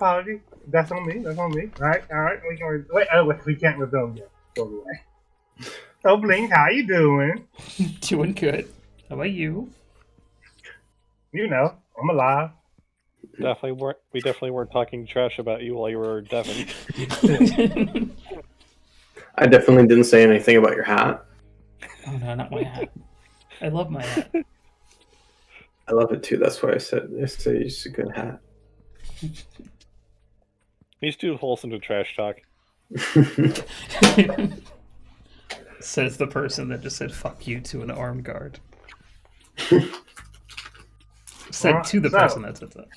Apology. That's on me. That's on me. All right. We can wait. Wait. We can't resume yet. Go away. So Blink, how you doing? Doing good. How about you? You know, I'm alive. We definitely weren't talking trash about you while you were Devin. I definitely didn't say anything about your hat. Oh no, not my hat. I love my hat. I love it too. That's why I said it's a good hat. He's too wholesome to trash talk. Says the person that just said "fuck you" to an armed guard. Said to the person that said that.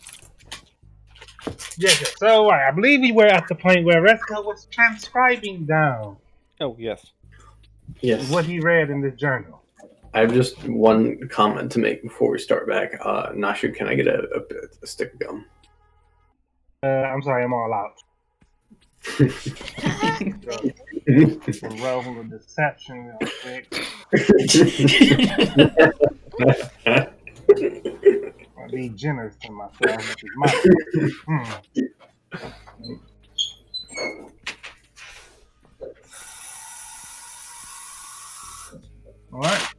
Yes. So I believe we were at the point where Resco was transcribing down. Oh yes. Yes. What he read in this journal. I have just one comment to make before we start back. Nashu, can I get a stick of gum? I'm sorry, I'm all out. Roll of deception real quick. I'll be generous to myself, which is my Alright.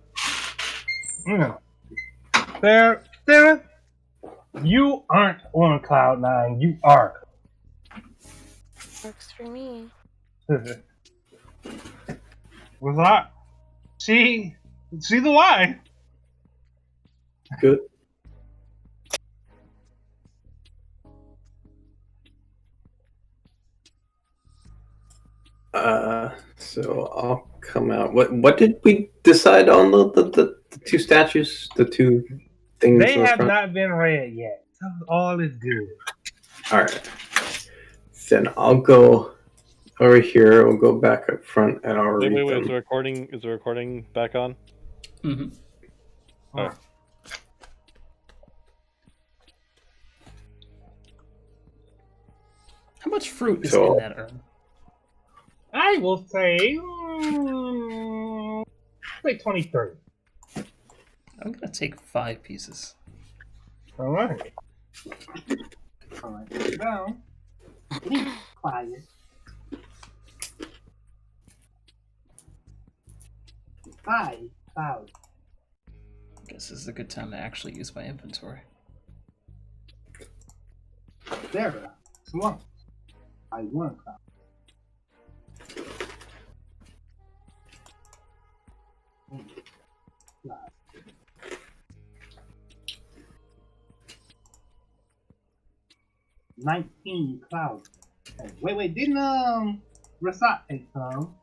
Sarah, you aren't on Cloud 9, you are. Works for me. Was that? See the lie. Good. So I'll come out. What did we decide on the two statues? The two things? They have not been read yet. So all is good. Alright. Then I'll go over here. We'll go back up front and I'll read Wait, them. is the recording back on? Mm-hmm. Oh. How much fruit is in that urn? I will say, like 23. I'm gonna take 5 pieces. All right. All right. Sit down. Be quiet. Hi. Cloud. I guess this is a good time to actually use my inventory. Sarah. Slump. I won, Cloud. $19 Cloud. Wait, didn't Rasat take some?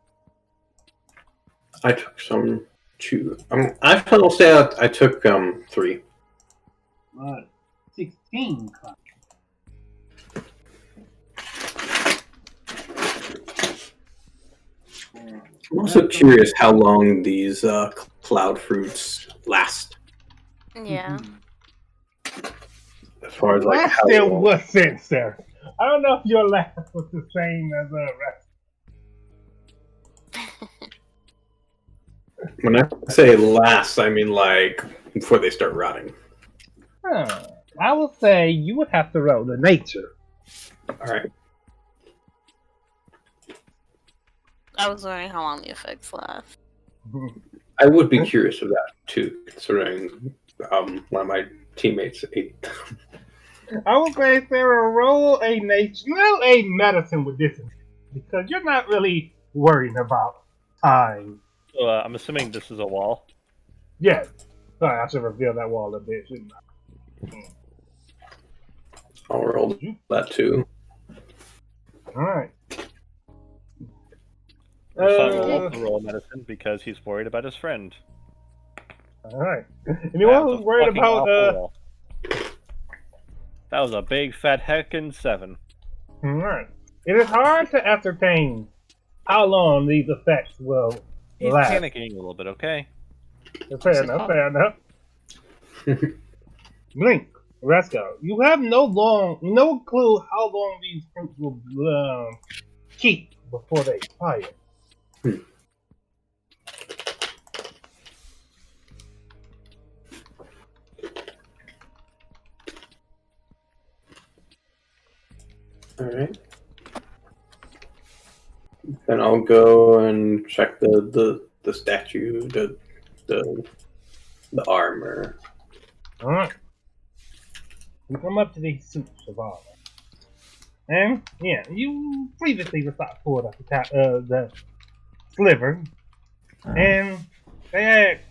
I took some 2. I'll say I took 3. 16 Cloud. I'm also curious how long these cloud fruits last. Yeah. As far as like Last in what sense, Sarah? I don't know if your last was the same as the rest. When I say last, I mean like before they start rotting. I will say you would have to roll the nature. All right. I was wondering how long the effects last. I would be curious of that too, considering one of my teammates ate. I would say, Sarah, roll a nature, roll a medicine with this, because you're not really worried about time. So, I'm assuming this is a wall. Yes. Sorry, I should reveal that wall a bit, shouldn't I? I'll roll that too. All right. Rasat will also roll medicine because he's worried about his friend. All right. Anyone who's worried about That was a big fat heckin' 7. All right. It is hard to ascertain how long these effects will He's last. panicking a little bit, okay? Fair enough. Blink, Resco, you have no clue how long these fruits will keep before they expire. Alright. Then I'll go and check the statue, the armor. Alright. You come up to these suits of armor. And, yeah, you previously pulled up the sliver. And they asked,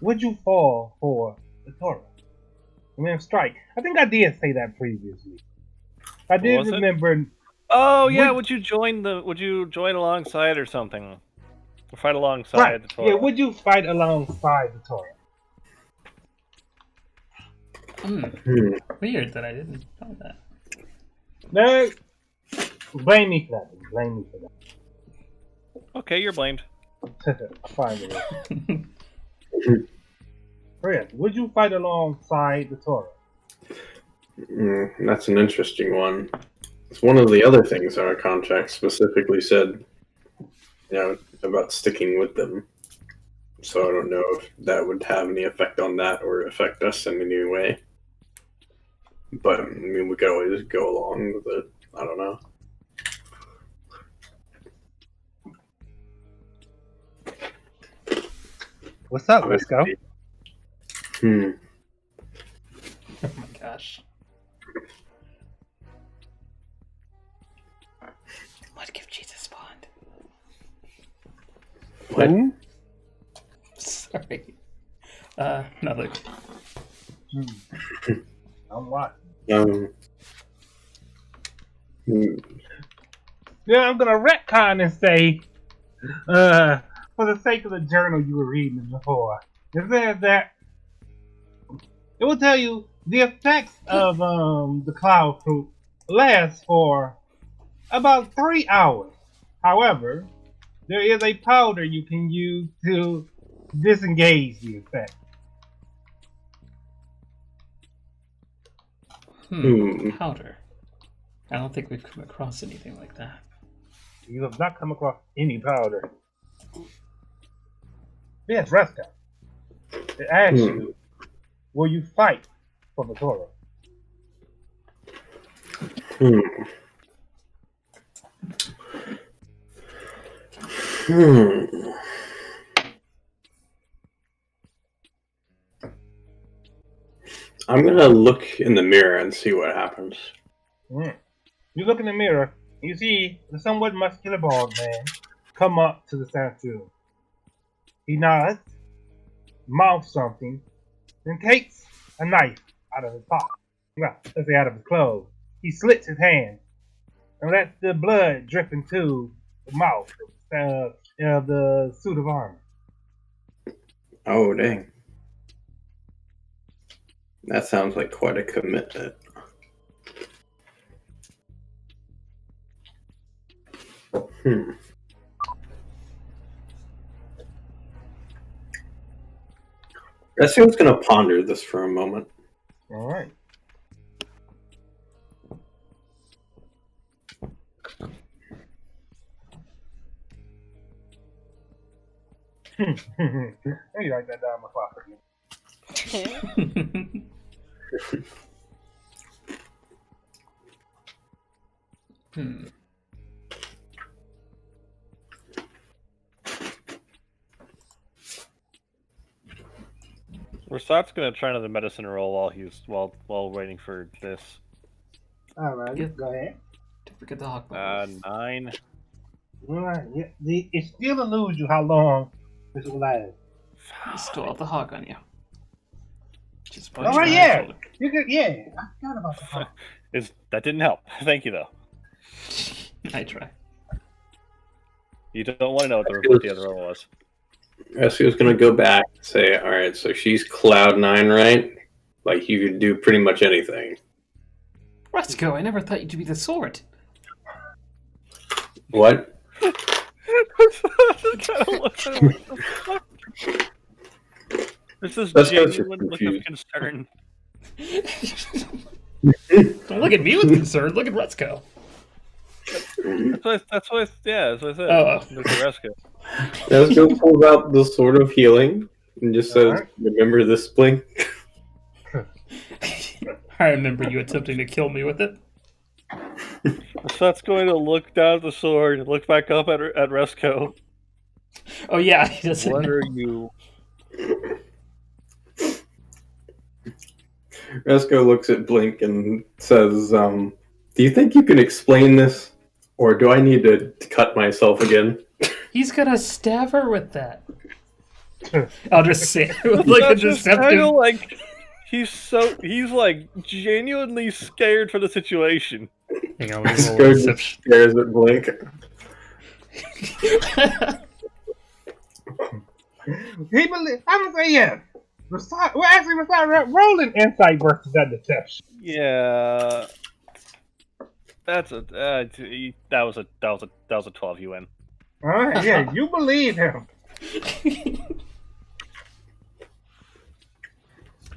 would you fall for the Torah? And then strike. I think I did say that previously. I did Was it? remember. Oh yeah, would you join alongside or something? Or fight alongside Right. the Torah? Yeah, would you fight alongside the Torah? Weird that I didn't know that. No. Blame me for that. Blame me for that. Okay, you're blamed. Fine with it. Chris, would you fight alongside the Torah? That's an interesting one. It's one of the other things our contract specifically said, about sticking with them. So I don't know if that would have any effect on that or affect us in any way. But, I mean, we could always go along with it. I don't know. What's up? Let's go. Oh my gosh. What give Jesus spawned? What? Who? Sorry. Nothing. I'm watching. Yeah, I'm gonna retcon and say, for the sake of the journal you were reading before, it says that it will tell you the effects of the cloud fruit lasts for about 3 hours. However, there is a powder you can use to disengage the effect. Powder. I don't think we've come across anything like that. You have not come across any powder. Yes, Reska. It asks you, will you fight for the Torah? I'm gonna look in the mirror and see what happens. You look in the mirror, and you see the somewhat muscular bald man come up to the statue. He nods, mouths something, then takes a knife out of his pocket. Well, let's say out of his clothes. He slits his hand and lets the blood drip into the mouth of the suit of armor. Oh, dang. That sounds like quite a commitment. Rescue's gonna ponder this for a moment. All right. Let me write that down my clock again. Rasat's gonna try another medicine roll while waiting for this. All right, Yep. go ahead. Don't forget the hawk bubbles. 9. All right, yeah, it still eludes you how long this will last. You still have the hawk on you. Just All right, yeah, you could, yeah. I forgot about the hawk. That didn't help. Thank you though. I try. You don't want to know what the other one was. Rescue's gonna go back and say, alright, so she's Cloud 9, right? Like, you could do pretty much anything. Let's go. I never thought you'd be the sword. What? This is That's genuine look of confused. concern. Don't look at me with concern. Look at Retzko. That's what I said. Oh. Look at Rescue. Rescue pulls out the Sword of Healing and just says, Alright. remember this, Blink? I remember you attempting to kill me with it. Seth's going to look down at the sword, look back up at Resco. Oh yeah, he doesn't What know. are you? Resco looks at Blink and says, "Do you think you can explain this, or do I need to cut myself again?" He's gonna stab her with that. I'll just say it with like a That's just kind deceptive. of like he's like genuinely scared for the situation. Hang on, let me roll a Resco just deception. stares at Blink. He believe. I'm gonna say yes. Well, actually, we're rolling insight versus that deception. Yeah, that's a that was a 12. You win. All right, yeah, you believe him.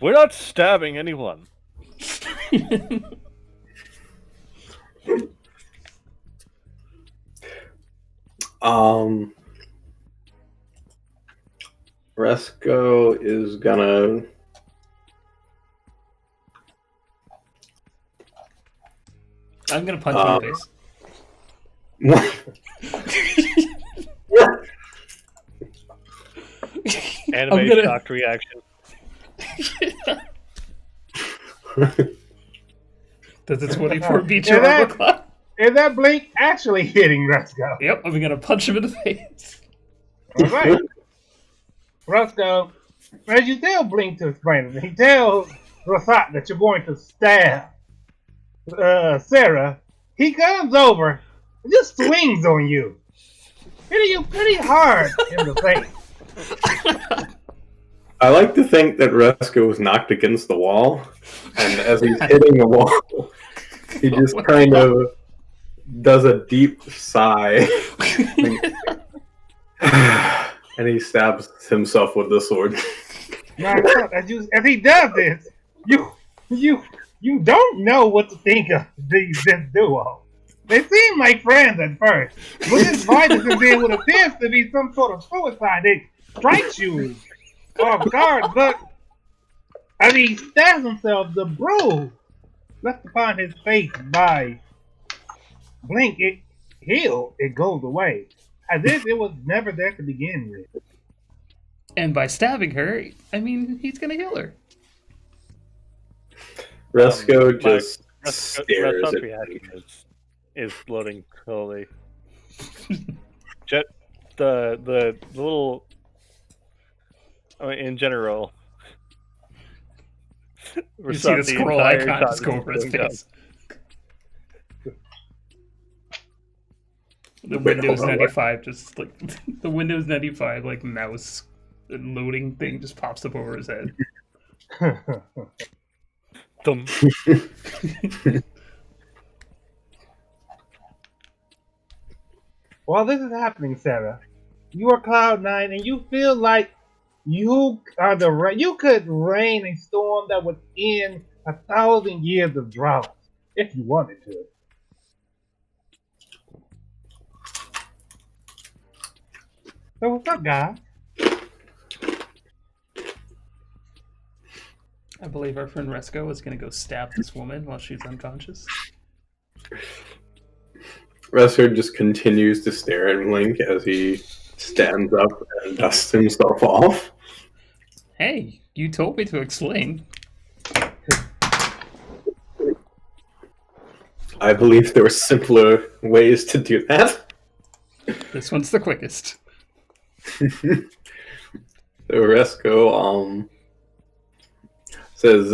We're not stabbing anyone. Resco is gonna. I'm gonna punch him in the face. Anime gonna- shocked reaction. Does it 24 beat Yeah, your that- armor class? Is that Blink actually hitting Resco? Yep, I'm gonna punch him in the face. All right. Resco, as you tell Blink to explain it, he tells Rasat that you're going to stab Sarah. He comes over and just swings on you. Hitting you pretty hard in the face. I like to think that Resco was knocked against the wall, and as he's hitting the wall, he just kind of does a deep sigh, and he stabs himself with the sword. Now, as he does this, you don't know what to think of this duo. They seem like friends at first, but this violence is in what appears to be some sort of suicide. It strikes you off guard, but as he stabs himself, the bruise left upon his face by Blink, it healed, it goes away, as if it was never there to begin with. And by stabbing her, I mean, he's gonna heal her. Resco just stares Resco's at reaction is loading slowly. Jet, the little. I mean, in general. You see the scroll icon just go over his face. The Wait, Windows hold on, 95 just like the Windows 95 like mouse loading thing just pops up over his head. Dum. While this is happening, Sarah, you are Cloud9, and you feel like you are you could rain a storm that would end 1,000 years of drought if you wanted to. So what's up, guys? I believe our friend Resco is gonna go stab this woman while she's unconscious. Resco just continues to stare at Blink as he stands up and dusts himself off. Hey, you told me to explain. I believe there were simpler ways to do that. This one's the quickest. So Resco says,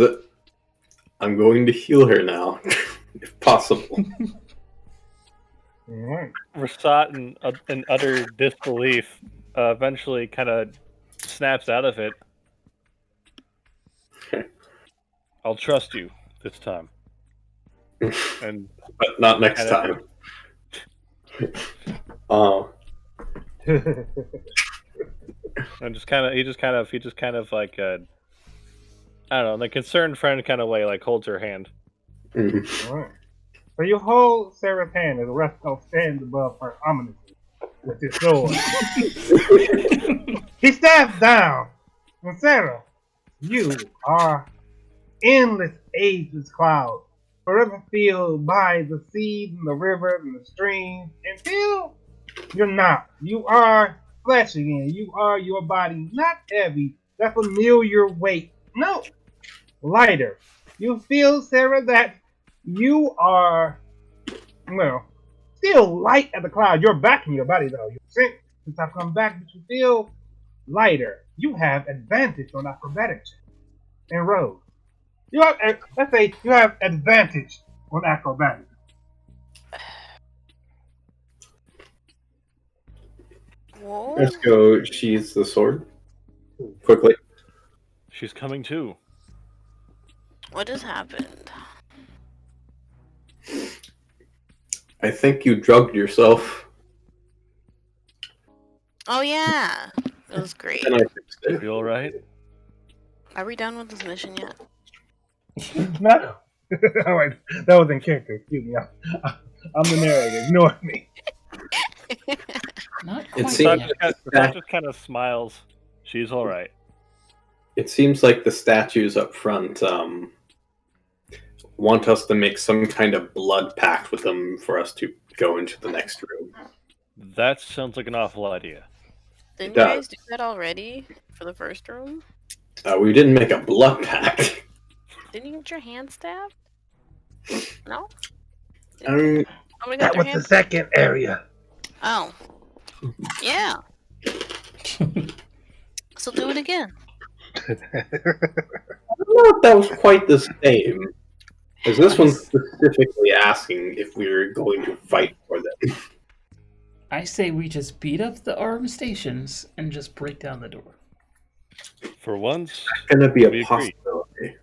"I'm going to heal her now, if possible." Alright. Rasat in utter disbelief eventually kind of snaps out of it. I'll trust you this time. And But not next time. and he just kind of like I don't know, in a concerned friend kind of way, like holds her hand. Mhm. Alright. So you hold Sarah's hand as Resco stands above her ominously with his sword. He stabs down. And Sarah, you are endless ageless cloud. forever feel by the seas and the rivers and the streams until you're not. You are flesh again. You are your body, not heavy, that familiar weight. No, lighter. You feel, Sarah, that you are, well, still light as a cloud. You're back in your body, though. You're sent since I've come back, but you feel lighter. You have advantage on acrobatics and road. You have, let's say, you have advantage on acrobatics. Whoa. Let's go sheathe the sword. Quickly. She's coming too. What just happened? I think you drugged yourself. Oh yeah, it was great. And I fixed it. You all right? Are we done with this mission yet? No. Oh, wait, that was in character. Excuse me. I'm the narrator. Ignore me. Not It quite seems- yet. Rasat just kind of smiles. She's all right. It seems like the statues up front want us to make some kind of blood pact with them for us to go into the next room. That sounds like an awful idea. Didn't It you does. guys do that already for the first room? We didn't make a blood pact. Didn't you get your hand stabbed? No? Um, Nobody got That their was the hand? second area. Oh. Yeah. So do it again. I don't know if that was quite the same. Because this one's specifically asking if we were going to fight for them. I say we just beat up the armed stations and just break down the door. For once, It's going to be We a agree. possibility.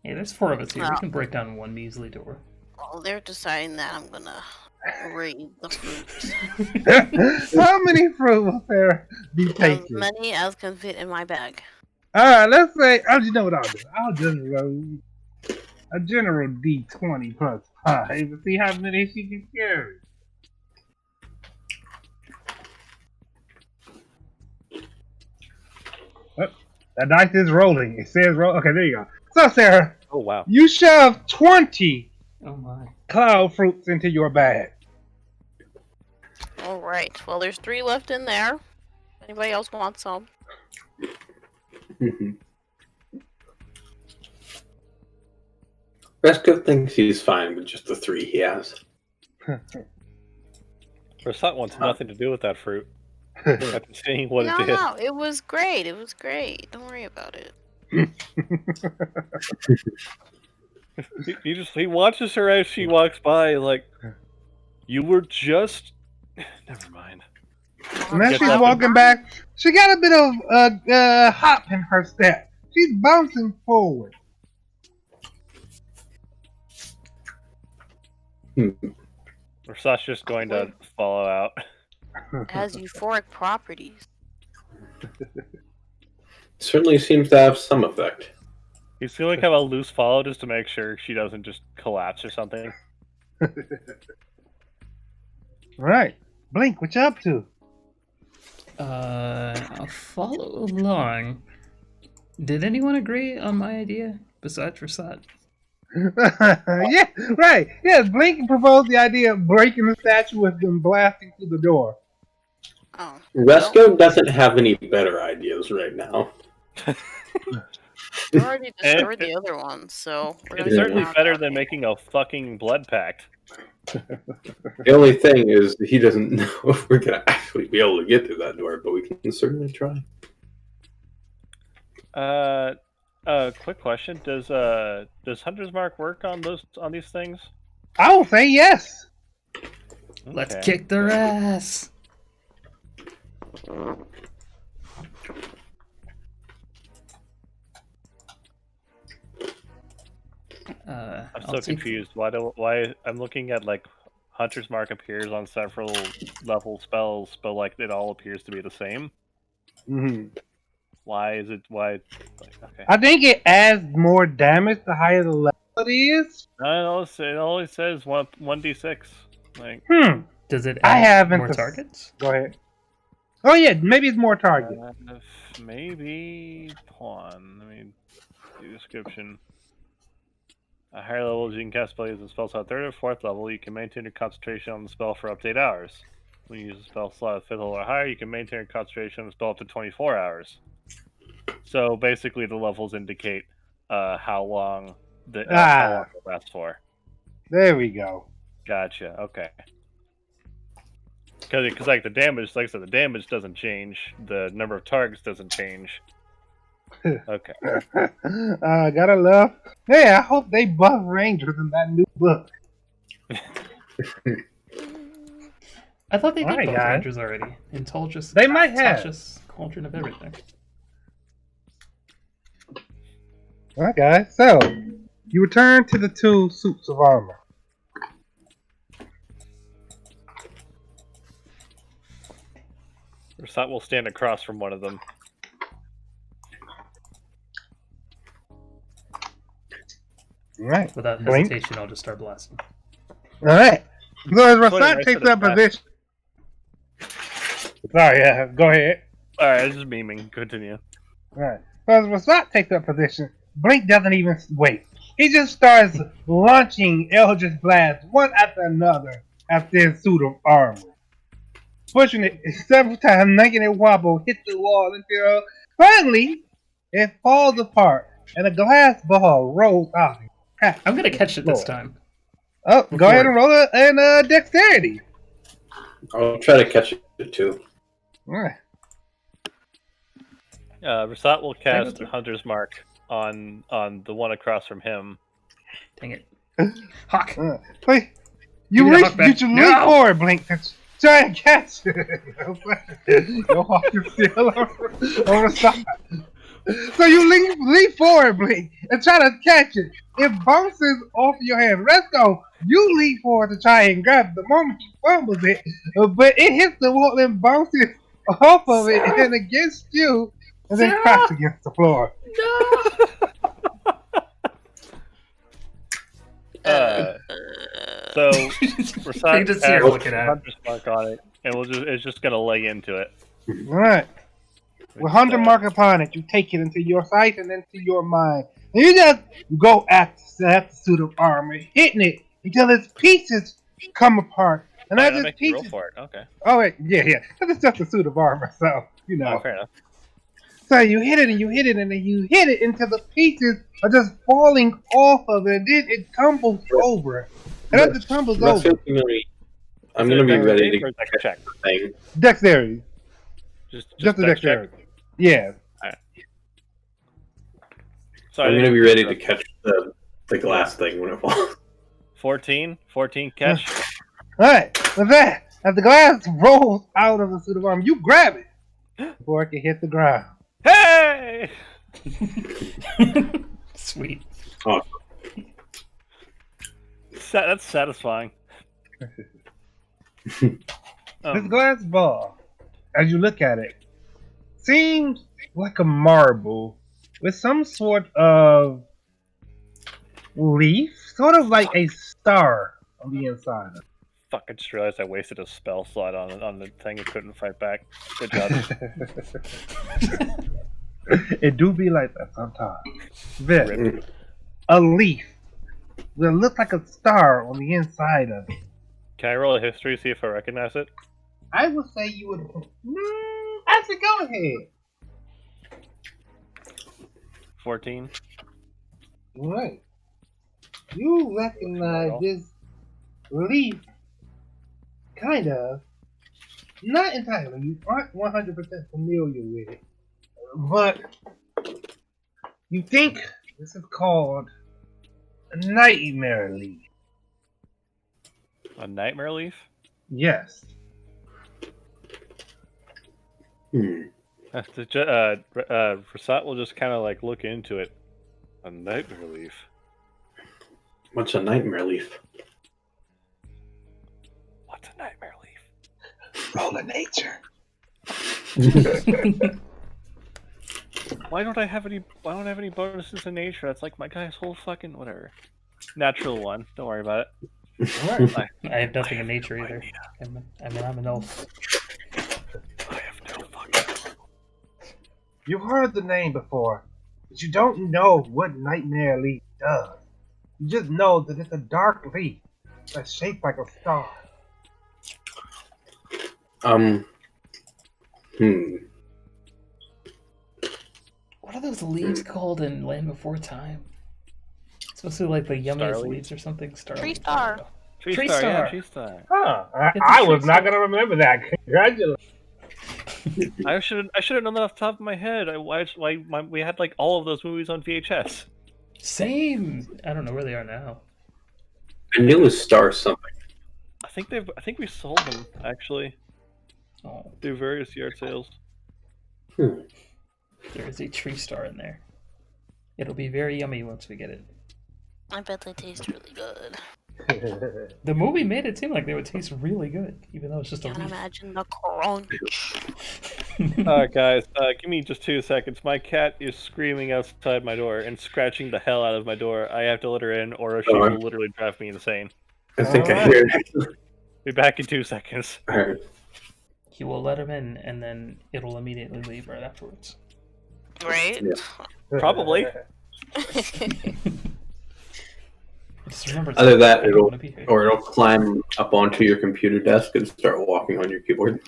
Hey, there's 4 of us here. We Wow. can break down one measly door. Well, they're deciding that I'm gonna raid the fruits. How many fruit will there be As taken? many as can fit in my bag. Alright, let's say, you know what I'll do? I'll just roll a general D20 plus 5 and see how many she can carry. Oh, that dice is rolling. It says roll. Okay, there you go. So, Sarah, oh wow. you shove 20 Oh my. cloud fruits into your bag. Alright, well, there's 3 left in there. Anybody else want some? Resco thinks he's fine with just the 3 he has. Rasat wants nothing to do with that fruit. After seeing what no, it did. no, it was great. It was great. Don't worry about it. He watches her as she walks by, like, you were just. Never mind. And as Get she's up walking and- back, she got a bit of hop in her step. She's bouncing forward. Rasat's just going to follow out. It has euphoric properties. Certainly seems to have some effect. He's feeling kind of a loose follow just to make sure she doesn't just collapse or something. Right. Blink, what you up to? I'll follow along. Did anyone agree on my idea besides Rasat? Yeah, right. Yes, Blink proposed the idea of breaking the statue with them blasting through the door. Oh. Resco doesn't have any better ideas right now. We already destroyed the other one, so we're gonna It's go certainly down better that than way. making a fucking blood pact. The only thing is he doesn't know if we're going to actually be able to get through that door, but we can certainly try. Quick question: Does Hunter's Mark work on these things? I will say yes. Let's Okay. kick their ass. I'm I'll so take- confused. Why I'm looking at like Hunter's Mark appears on several level spells, but like it all appears to be the same. Mhm. Why is it? Why? Like, okay. I think it adds more damage the higher the level it is. It always says 1d6. Like Does it I add haven't more pers- targets? Go ahead. Oh yeah, maybe it's more target. maybe pawn. Let me do description. At higher levels, you can cast spells and spells at 3rd or 4th level. You can maintain your concentration on the spell for up to 8 hours. When you use a spell slot at 5th level or higher, you can maintain your concentration on the spell up to 24 hours. So basically, the levels indicate how long it lasts for. There we go. Gotcha. Okay. Because like the damage, like I said, the damage doesn't change. The number of targets doesn't change. Okay. Gotta love. Hey, I hope they buff Rangers in that new book. I thought they did Alright, both guys. Rangers already. And told just They might have. Tasha's cauldron of everything. Alright, guys. So, you return to the 2 suits of armor. Rasat will stand across from one of them. Alright. Without Blink. hesitation, I'll just start blasting. Alright. So as Funny, Rasat I takes should've that position. Sorry, yeah, go ahead. Alright, I was just memeing. Continue. Alright. So as Rasat takes that position, Blink doesn't even wait. He just starts launching Eldritch Blasts one after another at this suit of armor. Pushing it several times, making it wobble, hit the wall until finally it falls apart and a glass ball rolls out. I'm gonna catch it this time. Oh, go ahead and roll it in dexterity. I'll try to catch it too. Alright. Rasat will cast through. Hunter's Mark on the one across from him. Dang it. Hawk! Wait, Give me the you hawk back. should lean No! forward, Blink, to try and catch it. Your hawk is still on the side. So you lean forward, Blink, and try to catch it. It bounces off your hand. Resco, you lean forward to try and grab it. The moment he fumbles it, but it hits the wall and bounces off of it and against you, and then cracks against the floor. So You Rasat just see her casts looking at it. Hunter's Mark on it, and it's just gonna lay into it. Alright. With 100 mark upon it, you take it into your sight and into your mind. And you just go at the suit of armor, hitting it until its pieces come apart. And as its make you roll pieces. for it. Okay. Oh, wait, yeah. It's just a suit of armor, so, you know. Oh, fair enough. So you hit it and you hit it and then you hit it until the pieces are just falling off of it. And then it tumbles over. And as it tumbles over, I'm gonna be ready to Or is that a check. catch the thing. dexterity. Just Just a dex check? dexterity. Yeah. Sorry, I'm gonna be ready to catch the glass thing when it falls. 14 catch. Alright, with that, as the glass rolls out of the suit of armor, you grab it before it can hit the ground. Hey! Sweet. Oh, That's satisfying. This glass ball, as you look at it, seems like a marble with some sort of leaf, sort of like a star on the inside of it. Fuck, I just realized I wasted a spell slot on the thing and couldn't fight back. Good job. It do be like that sometimes. This, Rip. a leaf that looks like a star on the inside of it. Can I roll a history, see if I recognize it? I would say you would. Actually, go ahead. 14. Right. You recognize this leaf, kind of. Not entirely. You aren't 100% familiar with it. But you think this is called a nightmare leaf. A nightmare leaf? Yes. Rasat will just kind of like look into it. A nightmare leaf. what's a nightmare leaf? What's a nightmare leaf? Roll of nature. Why don't I have any bonuses in nature? That's like my guy's whole fucking whatever. Natural one. Don't worry about it. Alright. I have nothing in nature either. I'm an elf. I have no fucking. You've heard the name before, but you don't know what nightmare leaf does. You just know that it's a dark leaf that's shaped like a star. What are those leaves called in Land Before Time? It's supposed to be like the yummiest Star leaves or something. Star Tree leaves, star. Tree Tree star, star. yeah, tree star. Huh. It's a I tree was not star. going to remember that. Congratulations. I should have known that off the top of my head. We had like all of those movies on VHS. Same. I don't know where they are now. I knew it was Star something. I think we sold them actually Oh, through various yard sales. there is a tree star in there. It'll be very yummy once we get it. I bet they taste really good. The movie made it seem like they would taste really good, even though it's just a Can't leaf. imagine the crunch. Alright, guys, give me just 2 seconds. My cat is screaming outside my door and scratching the hell out of my door. I have to let her in, or she will literally drive me insane. I think I hear it. Be back in 2 seconds. Alright. He will let him in, and then it'll immediately leave right afterwards. Right? Probably. Just remember, it's Either that, I don't wanna be here. or it'll climb up onto your computer desk and start walking on your keyboard.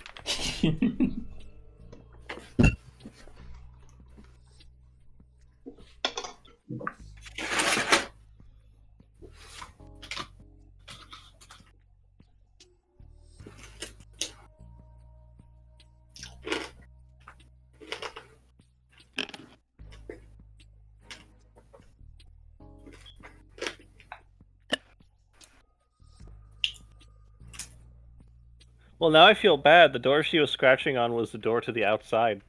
Well, now I feel bad. The door she was scratching on was the door to the outside.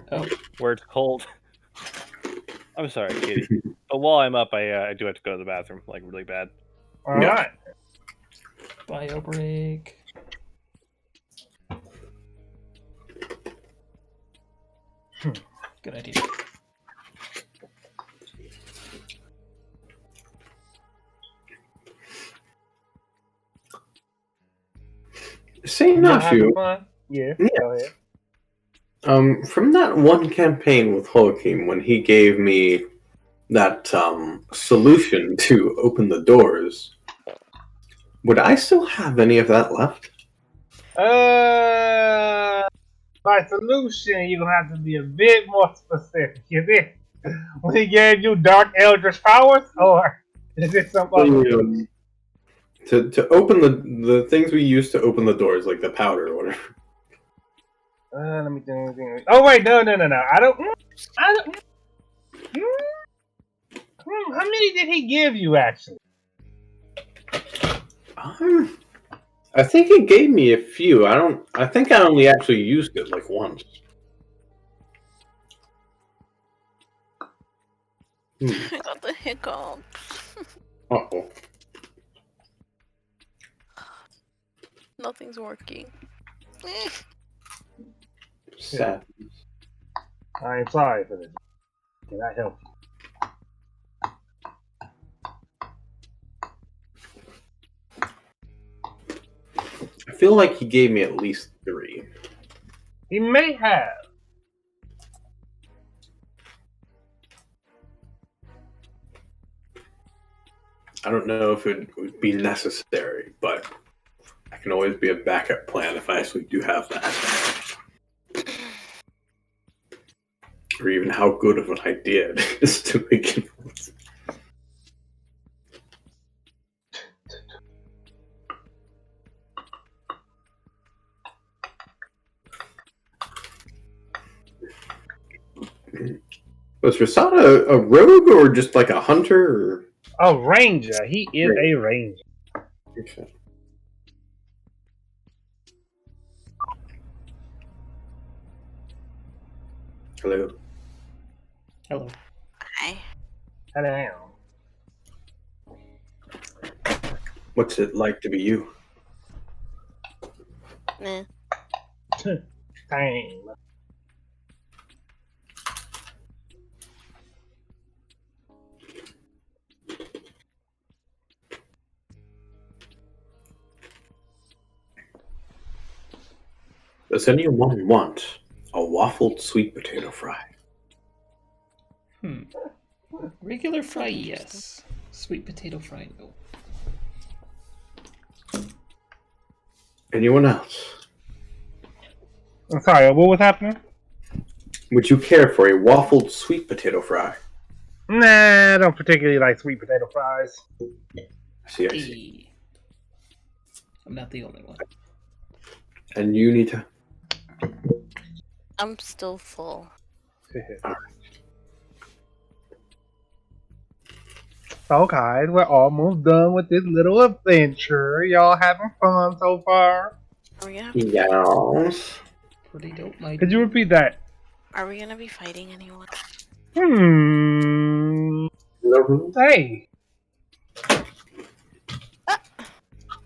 Oh. Where it's cold. I'm sorry, Katie. But while I'm up, I do have to go to the bathroom, like, really bad. All right. Bio break. Good idea. Saying You not having you, fun? Yeah. Yeah. Go ahead. from that one campaign with Joaquin when he gave me that solution to open the doors, would I still have any of that left? By solution, you're gonna have to be a bit more specific. Is it when he gave you dark eldritch powers, or is it some other? To open the things we use to open the doors, like the powder or whatever. Let me think. Oh wait, no. I don't. How many did he give you actually? I think he gave me a few. I think I only actually used it like once. I got the hiccup. Uh-oh. Nothing's working. Sad. I am sorry for this. Can I help you? I feel like he gave me at least 3. He may have. I don't know if it would be necessary, but I can always be a backup plan if I actually do have that. Or even how good of an idea it is to begin with. Was Rasada a rogue or just like a hunter? A ranger. He is a ranger. Okay. Hello. Hello. Hi. Hello. What's it like to be you? Nah. Dang. Does anyone want a waffled sweet potato fry? Regular fry, yes. Sweet potato fry, no. Anyone else? I'm sorry, what was happening? Would you care for a waffled sweet potato fry? Nah, I don't particularly like sweet potato fries. I see. Hey. I'm not the only one. And you need to. I'm still full. So guys, we're almost done with this little adventure. Y'all having fun so far? Are we gonna, Yes. Pretty dope, my Could you repeat that? are we gonna be fighting anyone? No. Hey.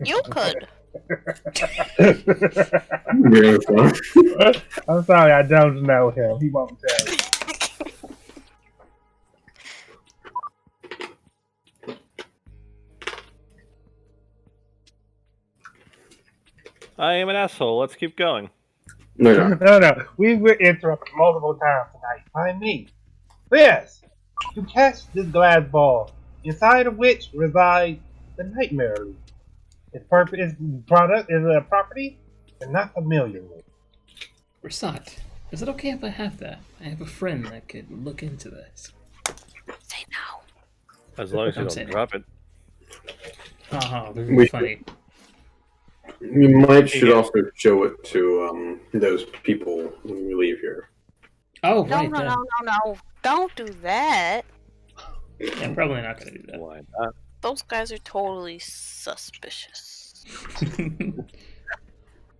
You could. Beautiful. I'm sorry, I don't know him. He won't tell you. I am an asshole. Let's keep going. No. No. We were interrupted multiple times tonight by me. Yes, you catch this glass ball, inside of which resides the Nightmare Leaf. Its purpose is product is a property you're not familiar with. Rasat, is it okay if I have that? I have a friend that could look into this. Say no. As long as you I'm don't saying- drop it. Haha, this We- is funny. You should Yeah. also show it to those people when we leave here. Oh, No, right, no, then. no. Don't do that. Yeah, I'm probably not gonna do Why not? Those guys are totally suspicious. that.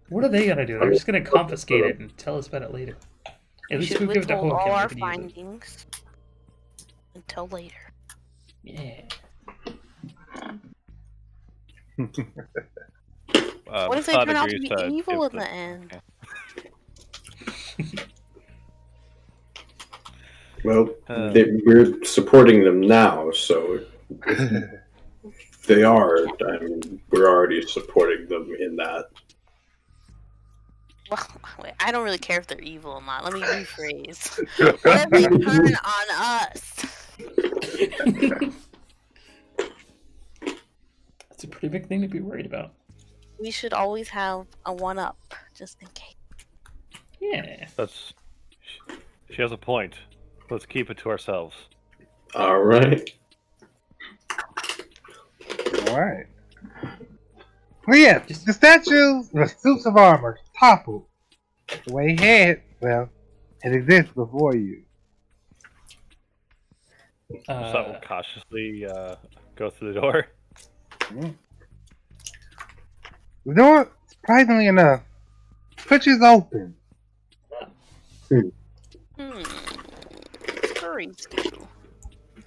What are they gonna do? They're just gonna confiscate it and tell us about it later. At We least should we'll give it to withhold all Hoken. our We can use it. findings until later. Yeah. What if they Todd turn out to agrees be evil give in the end? Well, Uh. we're supporting them now, so they are. I mean, we're already supporting them in that. Well, wait, I don't really care if they're evil or not. Let me rephrase. What if they turn on us? That's a pretty big thing to be worried about. We should always have a one-up, just in case. Yeah. That's. She has a point. Let's keep it to ourselves. All right. Alright. Well, yeah, the statues, the suits of armor, toppled. The way ahead, well, it exists before you. So we'll cautiously go through the door. The door, surprisingly enough, pushes open. Furries do.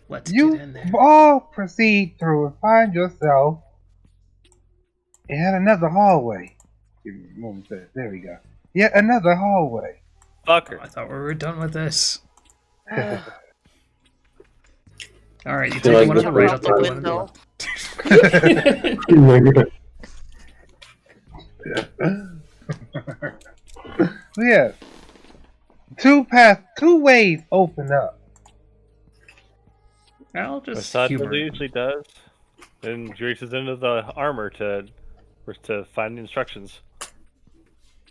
Let's You get in there. all proceed through and find yourself in another hallway. Give me a moment there. There we go. Yet another hallway. Oh, Fucker. I thought we were done with this. Uh, Alright, you feel take like one on the this right, is I'll the take one on the window. Yes. Two ways open up. I'll just Masad humor it. usually does. And reaches into the armor to find the instructions.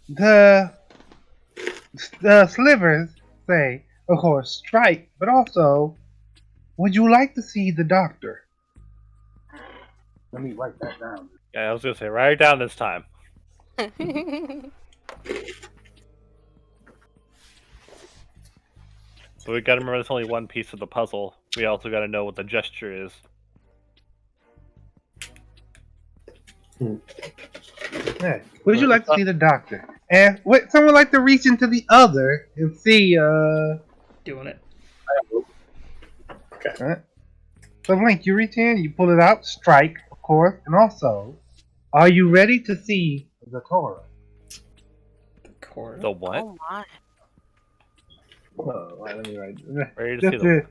The slivers say, of course, strike, but also, would you like to see the doctor? Let me write that down. Yeah, I was gonna say, write it down this time. But we gotta remember that's only one piece of the puzzle. We also gotta know what the gesture is. Yeah. Would you like to see the doctor? And would someone like to reach into the other and see, Doing it. So Link, you reach in, you pull it out, strike, of course, and also, are you ready to see the Torah? The cord. The what? Oh my. Oh, let me write. Ready to see Just the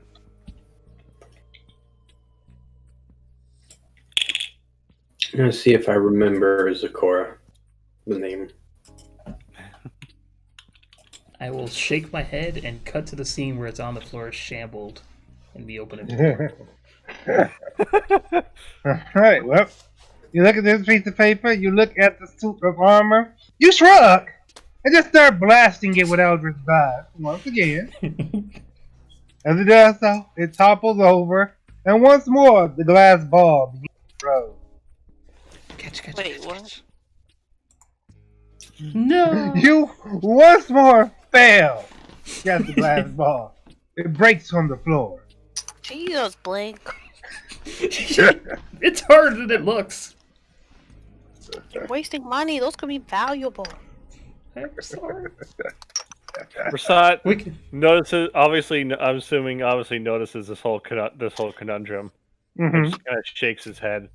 I'm gonna see if I remember Zakora, the name. I will shake my head and cut to the scene where it's on the floor shambled in the opening. Alright, well, you look at this piece of paper, you look at the suit of armor, you shrug, and just start blasting it with Eldritch Blast once again. As it does so, it topples over, and once more, the glass ball begins to grow. Catch. Wait, what? No. You once more fail. Got the glass ball. It breaks on the floor. Jesus, Blink. It's harder than it looks. You're wasting money. Those could be valuable. I'm sorry. Rasat We can... notices. Obviously, I'm assuming. Obviously, notices this whole conundrum. And just kind of shakes his head,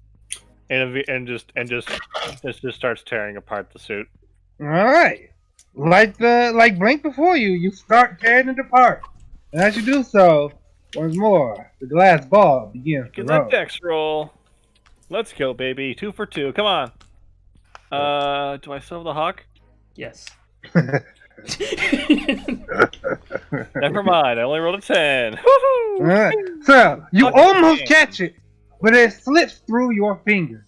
and just starts tearing apart the suit. All right, like Blink before you, you start tearing it apart, and as you do so, once more, the glass ball begins to Get roll. that dex roll. Let's go, baby. 2 for 2. Come on. Do I still have the hawk? Yes. Never mind. I only rolled a 10. All right, so you almost catch it, but it slips through your fingers.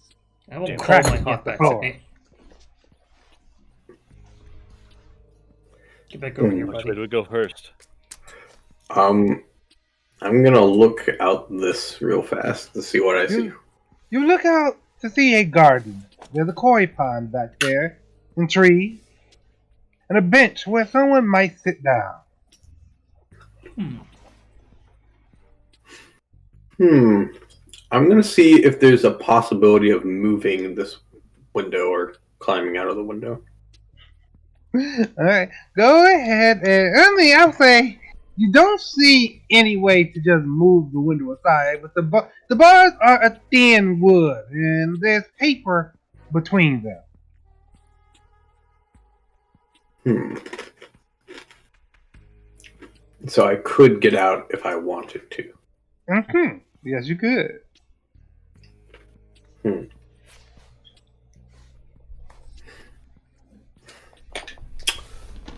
I won't It call cracks my off hawk the back floor. to me. Get back over here, Which way buddy. do we go first? I'm gonna look out this real fast to see what I see. You look out to see a garden. There's a koi pond back there, and trees, and a bench where someone might sit down. I'm gonna see if there's a possibility of moving this window or climbing out of the window. Alright, go ahead and I'll say you don't see any way to just move the window aside, but the bars are a thin wood and there's paper between them. So I could get out if I wanted to. Yes, you could.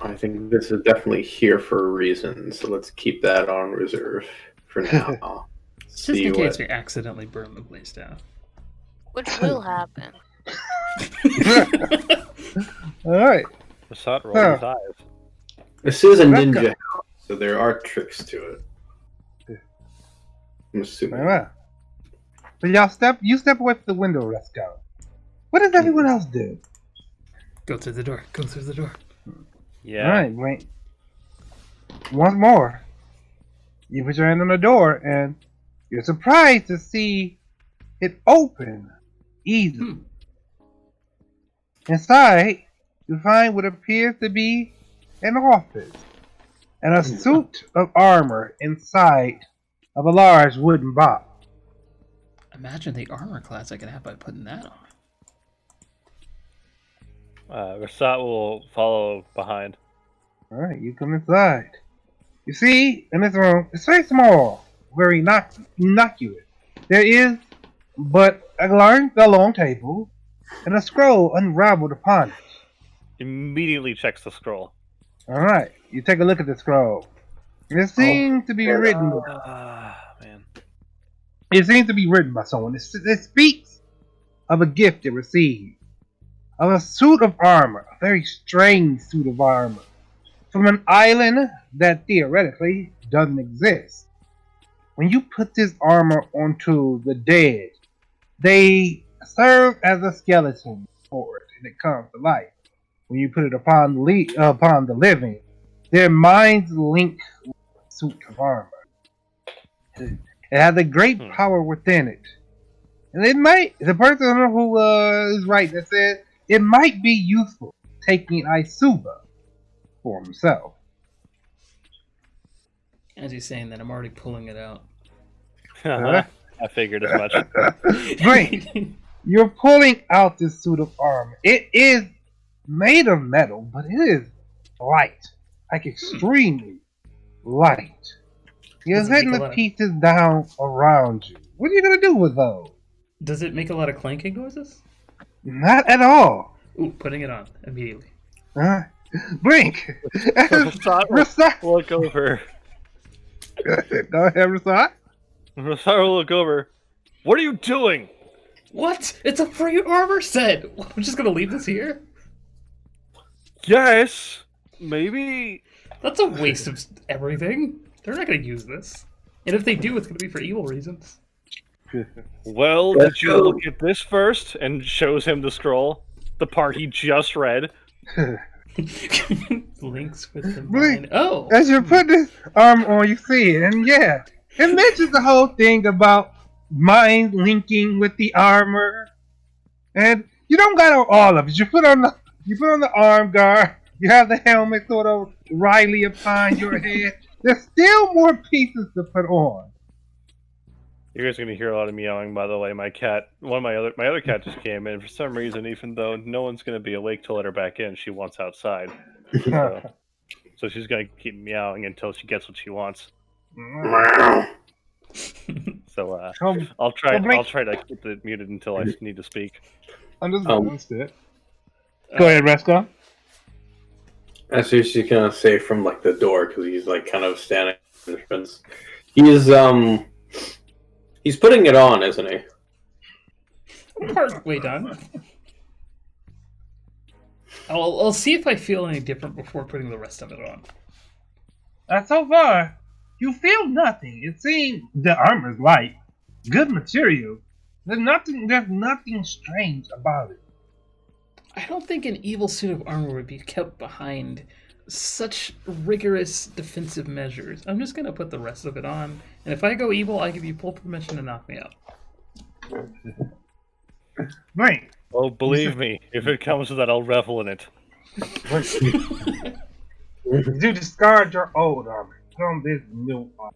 I think this is definitely here for a reason, so let's keep that on reserve for now. Just in case we accidentally burn the place down. Which will happen. Alright. Rasat rolled his eyes. This is a ninja house, so there are tricks to it. I'm assuming. Very well. So you step away from the window, Resco. What does everyone else do? Go through the door. Go through the door. Yeah. Alright, wait. Once more, you put your hand on the door and you're surprised to see it open easily. Inside, you find what appears to be an office and a suit of armor inside of a large wooden box. Imagine the armor class I could have by putting that on. Rasat will follow behind. Alright, you come inside. You see, in this room, it's very small, very innocuous. There is but a long table and a scroll unraveled upon it. Immediately checks the scroll. Alright, you take a look at the scroll. It seems to be written. Man. It seems to be written by someone. It speaks of a gift it received. Of a suit of armor. A very strange suit of armor. From an island that theoretically doesn't exist. When you put this armor onto the dead, they serve as a skeleton for it, and it comes to life. When you put it upon the living, their minds link with the suit of armor. It has a great power within it. And it might, the person who is right that says, it might be useful taking Isuba for himself. As he's saying that, I'm already pulling it out. I figured as much. Right. You're pulling out this suit of armor. It is made of metal, but it is light. Like extremely light. You're Does it make setting a the lot of- pieces down around you. What are you going to do with those? Does it make a lot of clanking noises? Not at all. Ooh, putting it on immediately. Blink. Rasat will look over. Go ahead, Rasat. Rasat will look over. What are you doing? What? It's a free armor set! I'm just gonna leave this here? Yes, maybe. That's a waste of everything. They're not gonna use this. And if they do, it's gonna be for evil reasons. Well, Let's did you go. look at this first? And shows him the scroll, the part he just read. Links with the Blink. mind. Oh! As you put this arm on, you see it, and yeah, it mentions the whole thing about mind linking with the armor, and you don't got all of it. You put on the arm guard. You have the helmet sort of wryly upon your head. There's still more pieces to put on. You guys are gonna hear a lot of meowing, by the way. My other cat just came in. For some reason, even though no one's gonna be awake to let her back in, she wants outside. So she's gonna keep meowing until she gets what she wants. So I'll try to keep it muted until I need to speak. Understood. Go ahead, Resco. That's what she's gonna say from like the door because he's like kind of standing in the fence. He's putting it on, isn't he? I'm partway done. I'll see if I feel any different before putting the rest of it on. So far, you feel nothing. It seems the armor's light, good material. There's nothing strange about it. I don't think an evil suit of armor would be kept behind such rigorous defensive measures. I'm just gonna put the rest of it on, and if I go evil, I give you full permission to knock me out. Right. Oh, believe me, if it comes to that, I'll revel in it. You discard your old armor, put on this new armor.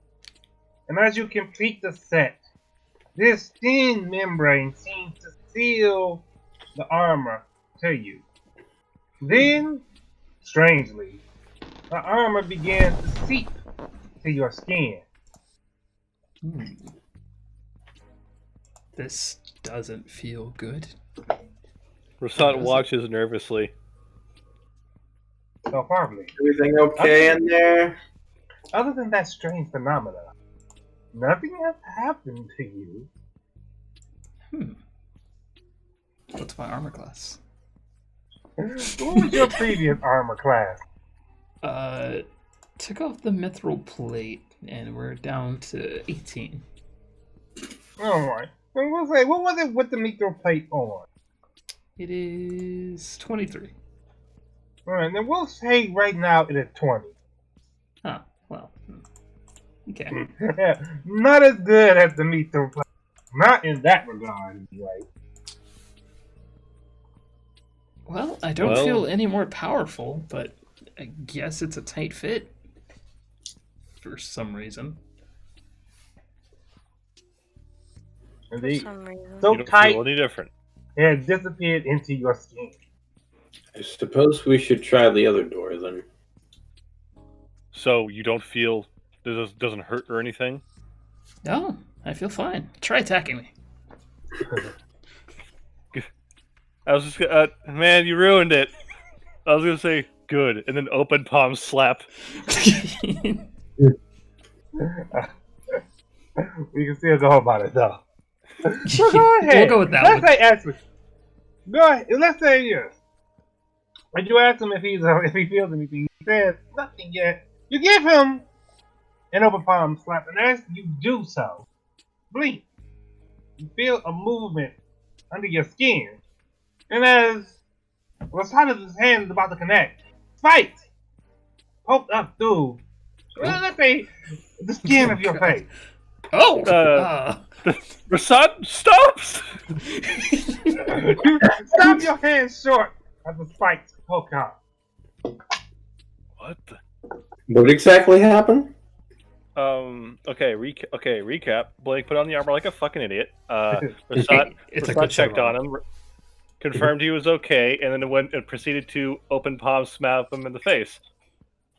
And as you complete the set, this thin membrane seems to seal the armor to you. Then, strangely, the armor begins to seep to your skin. This doesn't feel good. Rasat watches nervously. So probably. Everything okay in there? Other than that strange phenomena, nothing has happened to you. What's my armor class? What was your previous armor class? Took off the mithril plate, and we're down to 18. Alright. We'll say, what was it with the mithril plate on? It is 23. Alright, then we'll say right now it is 20. Oh, well. Okay. Not as good as the mithril plate. Not in that regard, anyway. Well, I don't feel any more powerful, but I guess it's a tight fit. For some reason. Indeed. some reason. So You don't tight, feel any different. it has disappeared into your skin. I suppose we should try the other door then. So you don't feel this doesn't hurt or anything? No, I feel fine. Try attacking me. I was just gonna, man, you ruined it. I was gonna say good, and then open palm slap. We can still go about it though. Go ahead. We'll go with that Let's one. say actually. Go ahead. Let's say yes. When you ask him if he feels anything, he says nothing yet. You give him an open palm slap, and as you do so, blink. You feel a movement under your skin, and as Rosada's hand is about to connect, fight poked up through. Well, let's say the skin of your face. Oh! Rasad, stop! Stop your hand short as the spikes poke out. What the? What exactly happened? Okay, recap. Blake put on the armor like a fucking idiot. Rasad It's a good checked show. on him, confirmed he was okay, and then went and proceeded to open palm smack him in the face.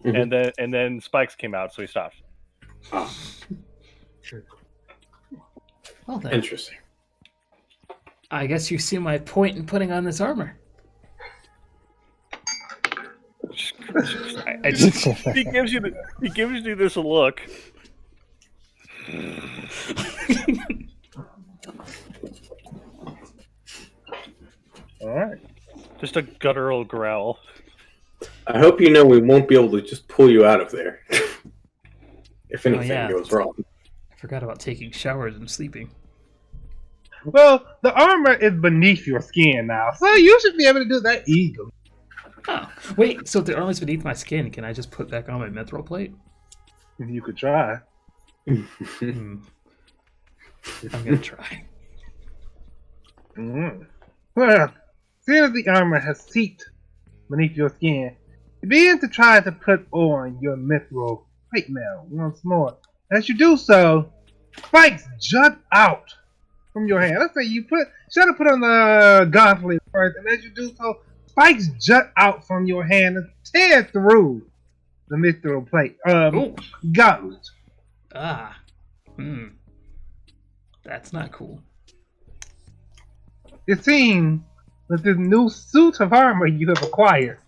Mhm. And then spikes came out, so he stopped. Oh, Well then, interesting. I guess you see my point in putting on this armor. I just He gives you this look. Alright. Just a guttural growl. I hope you know we won't be able to just pull you out of there. If anything yeah. goes wrong. I forgot about taking showers and sleeping. Well, the armor is beneath your skin now, so you should be able to do that easily. Oh, wait, so if the armor's beneath my skin, can I just put back on my mithril plate? You could try. Hmm. I'm gonna try. Mm-hmm. Well, seeing as the armor has seeped beneath your skin, you begin to try to put on your mithril plate mail once more. As you do so, spikes jut out from your hand. Let's say you try to put on the gauntlet first, and as you do so, spikes jut out from your hand and tear through the mithril plate gauntlet. Ah. That's not cool. It seems that this new suit of armor you have acquired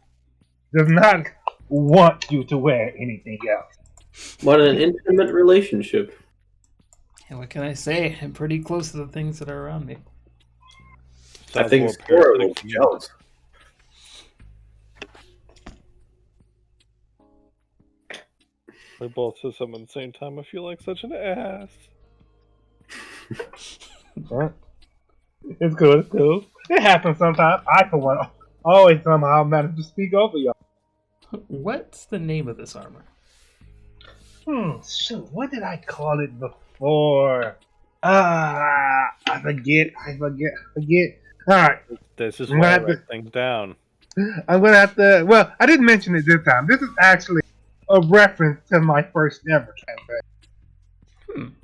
does not want you to wear anything else. What an intimate relationship. And what can I say? I'm pretty close to the things that are around me. I think more Sora will parasitic be than you. jealous. We both said something at the same time. I feel like such an ass. Right? It's cool, it's cool. It happens sometimes. I, for one, always somehow manage to speak over y'all. What's the name of this armor? Shoot, what did I call it before? I forget. Alright, This is I'm why I gonna have write things down. I'm gonna have to, well, I didn't mention it this time. This is actually a reference to my first ever campaign.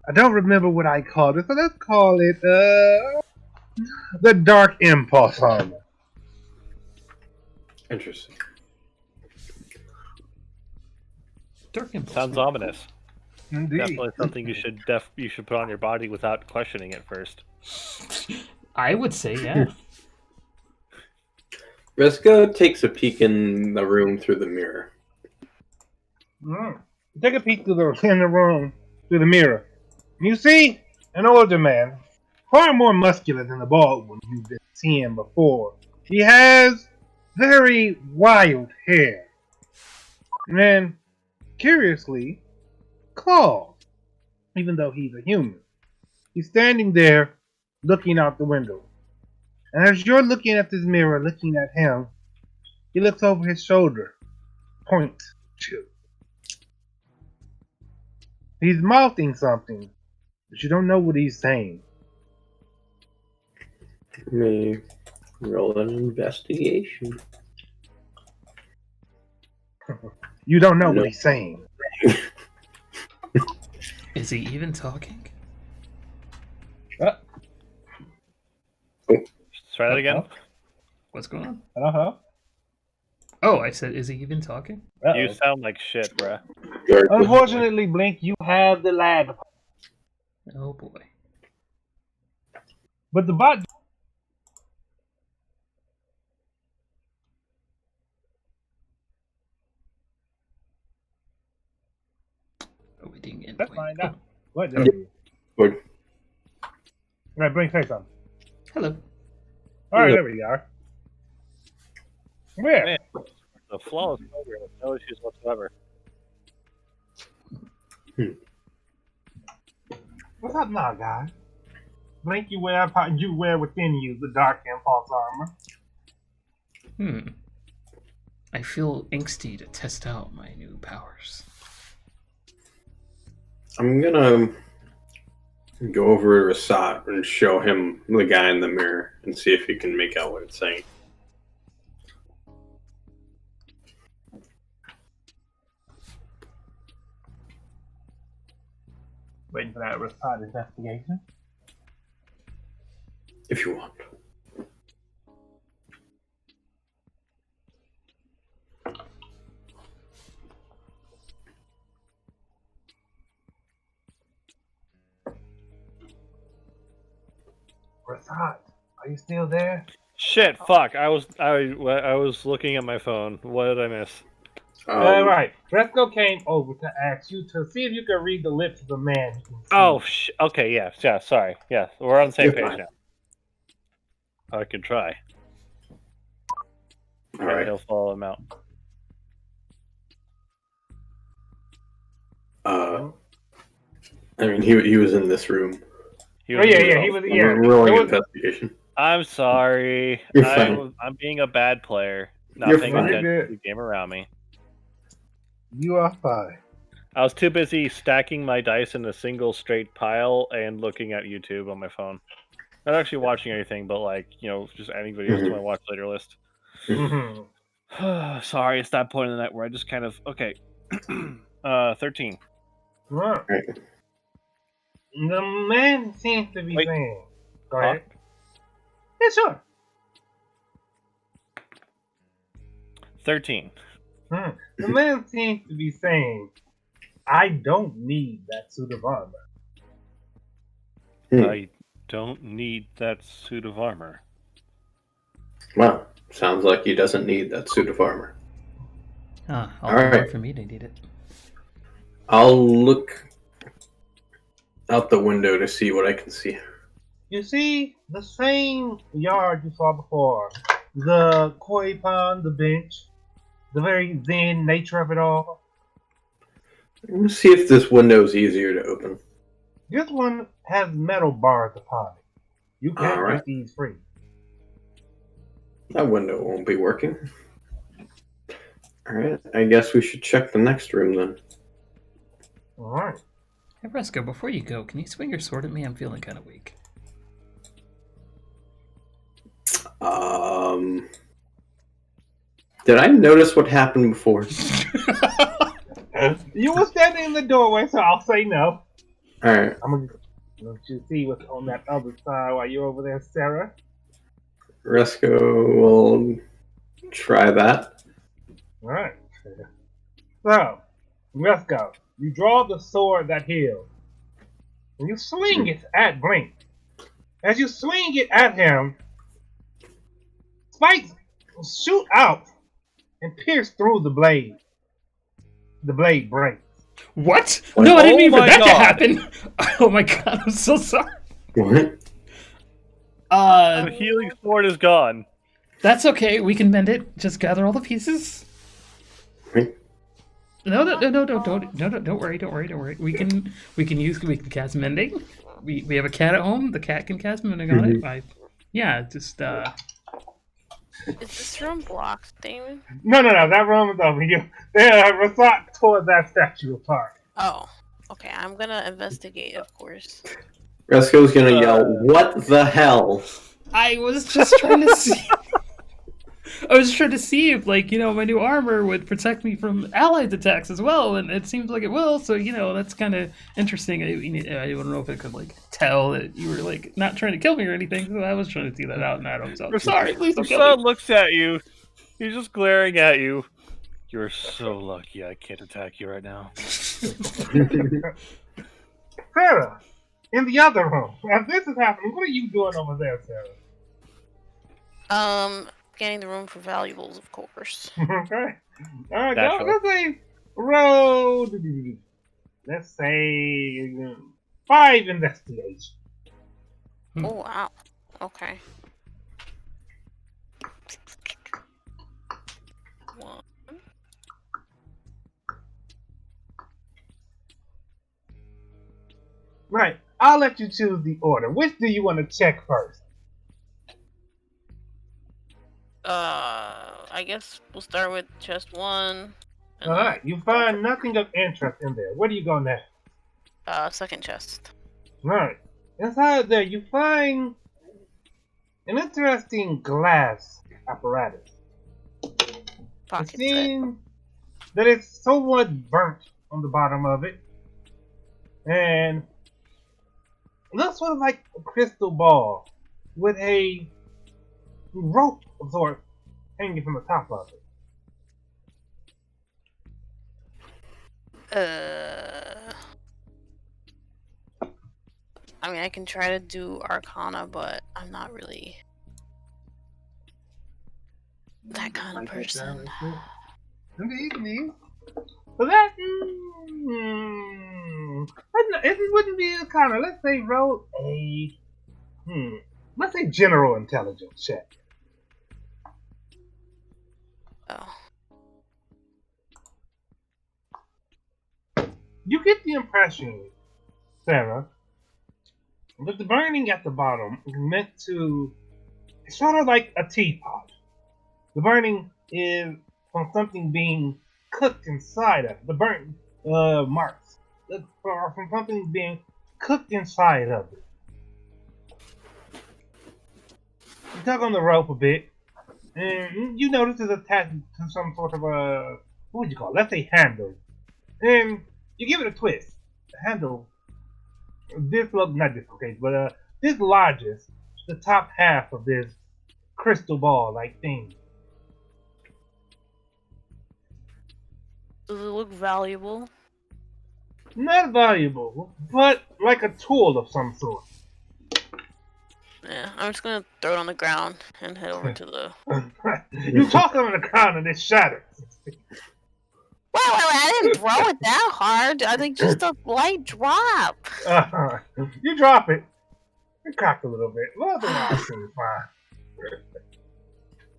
I don't remember what I called it, so let's call it, the Dark Impulse armor. Interesting. Dark Impulse. Sounds ominous. Indeed. Definitely something you should put on your body without questioning it first. I would say, yeah. Resko takes a peek in the room through the mirror. Take a peek in the room through the mirror. You see an older man, far more muscular than the bald one you've been seeing before. He has very wild hair. And, curiously, claws, even though he's a human. He's standing there, looking out the window. And as you're looking at this mirror, looking at him, he looks over his shoulder, points to. He's mouthing something, but you don't know what he's saying. Let me roll an investigation. You don't know what he's saying. Is he even talking? Try that again. What's going on? Uh-huh. Oh, I said, is he even talking? You sound like shit, bruh. Unfortunately, Blink, you have the lag. Oh boy. But the bot. Oh, we didn't get Let's wait. find Oh, out. What? Good. Right, Blink, say something. hello. All right, there we are. Where? Man, the flawless program with no issues whatsoever. What's up now, guys? Blink, you wear within you the Dark Impulse armor. I feel angsty to test out my new powers. I'm gonna go over to Rasat and show him the guy in the mirror and see if he can make out what it's saying. Waiting for that Rasad investigation. If you want. Rasad, are you still there? Shit, fuck. I was looking at my phone. What did I miss? Right. Fresco came over to ask you to see if you can read the lips of the man. Oh, okay, yeah, sorry. Yeah, we're on the same You're page fine. now. I could try. All right. He'll follow him out. I mean, he was in this room. He Oh was yeah, he was. Yeah, We're rolling it was- investigation. I'm sorry. You're fine. I'm being a bad player. Not You're paying fine. attention You're to the game around me. You are fine. I was too busy stacking my dice in a single straight pile and looking at YouTube on my phone. Not actually watching anything, but like, just adding videos to my watch later list. Mm-hmm. Sorry, it's that point in the night where I just kind of 13. Right. Right. The man seems to be Wait. saying. Go Huh? ahead. Yeah, sure. 13. The man seems to be saying, I don't need that suit of armor. I don't need that suit of armor. Well, sounds like he doesn't need that suit of armor. All right. right. For me to need it. I'll look out the window to see what I can see. You see the same yard you saw before. The koi pond, the bench, the very zen nature of it all. Let's see if this window's easier to open. This one has metal bars upon it. You can't Alright. get these free. That window won't be working. Alright, I guess we should check the next room then. Alright. Hey, Fresco, before you go, can you swing your sword at me? I'm feeling kind of weak. Did I notice what happened before? You were standing in the doorway, so I'll say no. Alright, I'm gonna let you see what's on that other side while you're over there, Sarah. Resco will try that. Alright. So, let's go. You draw the sword that heals. And you swing it at Blink. As you swing it at him, spikes shoot out and pierce through the blade. The blade breaks. What? What? No, I didn't Oh mean for my that to God. happen. Oh my god, I'm so sorry. What? The healing sword is gone. That's okay. We can mend it. Just gather all the pieces. No, don't worry. We can cast mending. We have a cat at home. The cat can cast mending on it. Just Is this room blocked, Damon? No, that room is over. They're resort toward that statue apart. Oh, okay. I'm gonna investigate, of course. Resco's gonna yell, "What the hell?" I was just trying to see. I was trying to see if, my new armor would protect me from allied attacks as well, and it seems like it will. So, that's kind of interesting. I don't know if it could tell that you were not trying to kill me or anything. So I was trying to see that out, and I don't. So I'm sorry, please don't kill Rasad me. looks at you. He's just glaring at you. You're so lucky I can't attack you right now. Sarah, in the other room. As this is happening, what are you doing over there, Sarah? Scanning the room for valuables, of course. Okay. Alright, Natural. let's say roll. Let's say 5 investigation. Oh wow. Okay. 1. Right. I'll let you choose the order. Which do you want to check first? I guess we'll start with chest 1. and Alright, you find nothing of interest in there. Where do you go next? Second chest. Right. Inside there, you find an interesting glass apparatus. It Pocket set. seems that it's somewhat burnt on the bottom of it. And it looks sort of like a crystal ball with a rope of sorts hanging from the top of it. I mean, I can try to do Arcana, but I'm not really that kind of person. Indeed. So that it wouldn't be a kind of, let's say, roll a let's say general intelligence check. Oh. You get the impression, Sarah, that the burning at the bottom is meant to. It's sort of like a teapot. The burning is from something being cooked inside of it. The burn marks are from something being cooked inside of it. You tug on the rope a bit, and you notice it's attached to some sort of a what would you call it? Let's say handle. And you give it a twist. The handle. This look not this okay, but this lodges the top half of this crystal ball like thing. Does it look valuable? Not valuable, but like a tool of some sort. Yeah, I'm just gonna throw it on the ground and head over to the. You talk on the ground and it shatters. Wait, I didn't throw it that hard. I think just a light drop. You drop it. It cracked a little bit. Well, otherwise, seems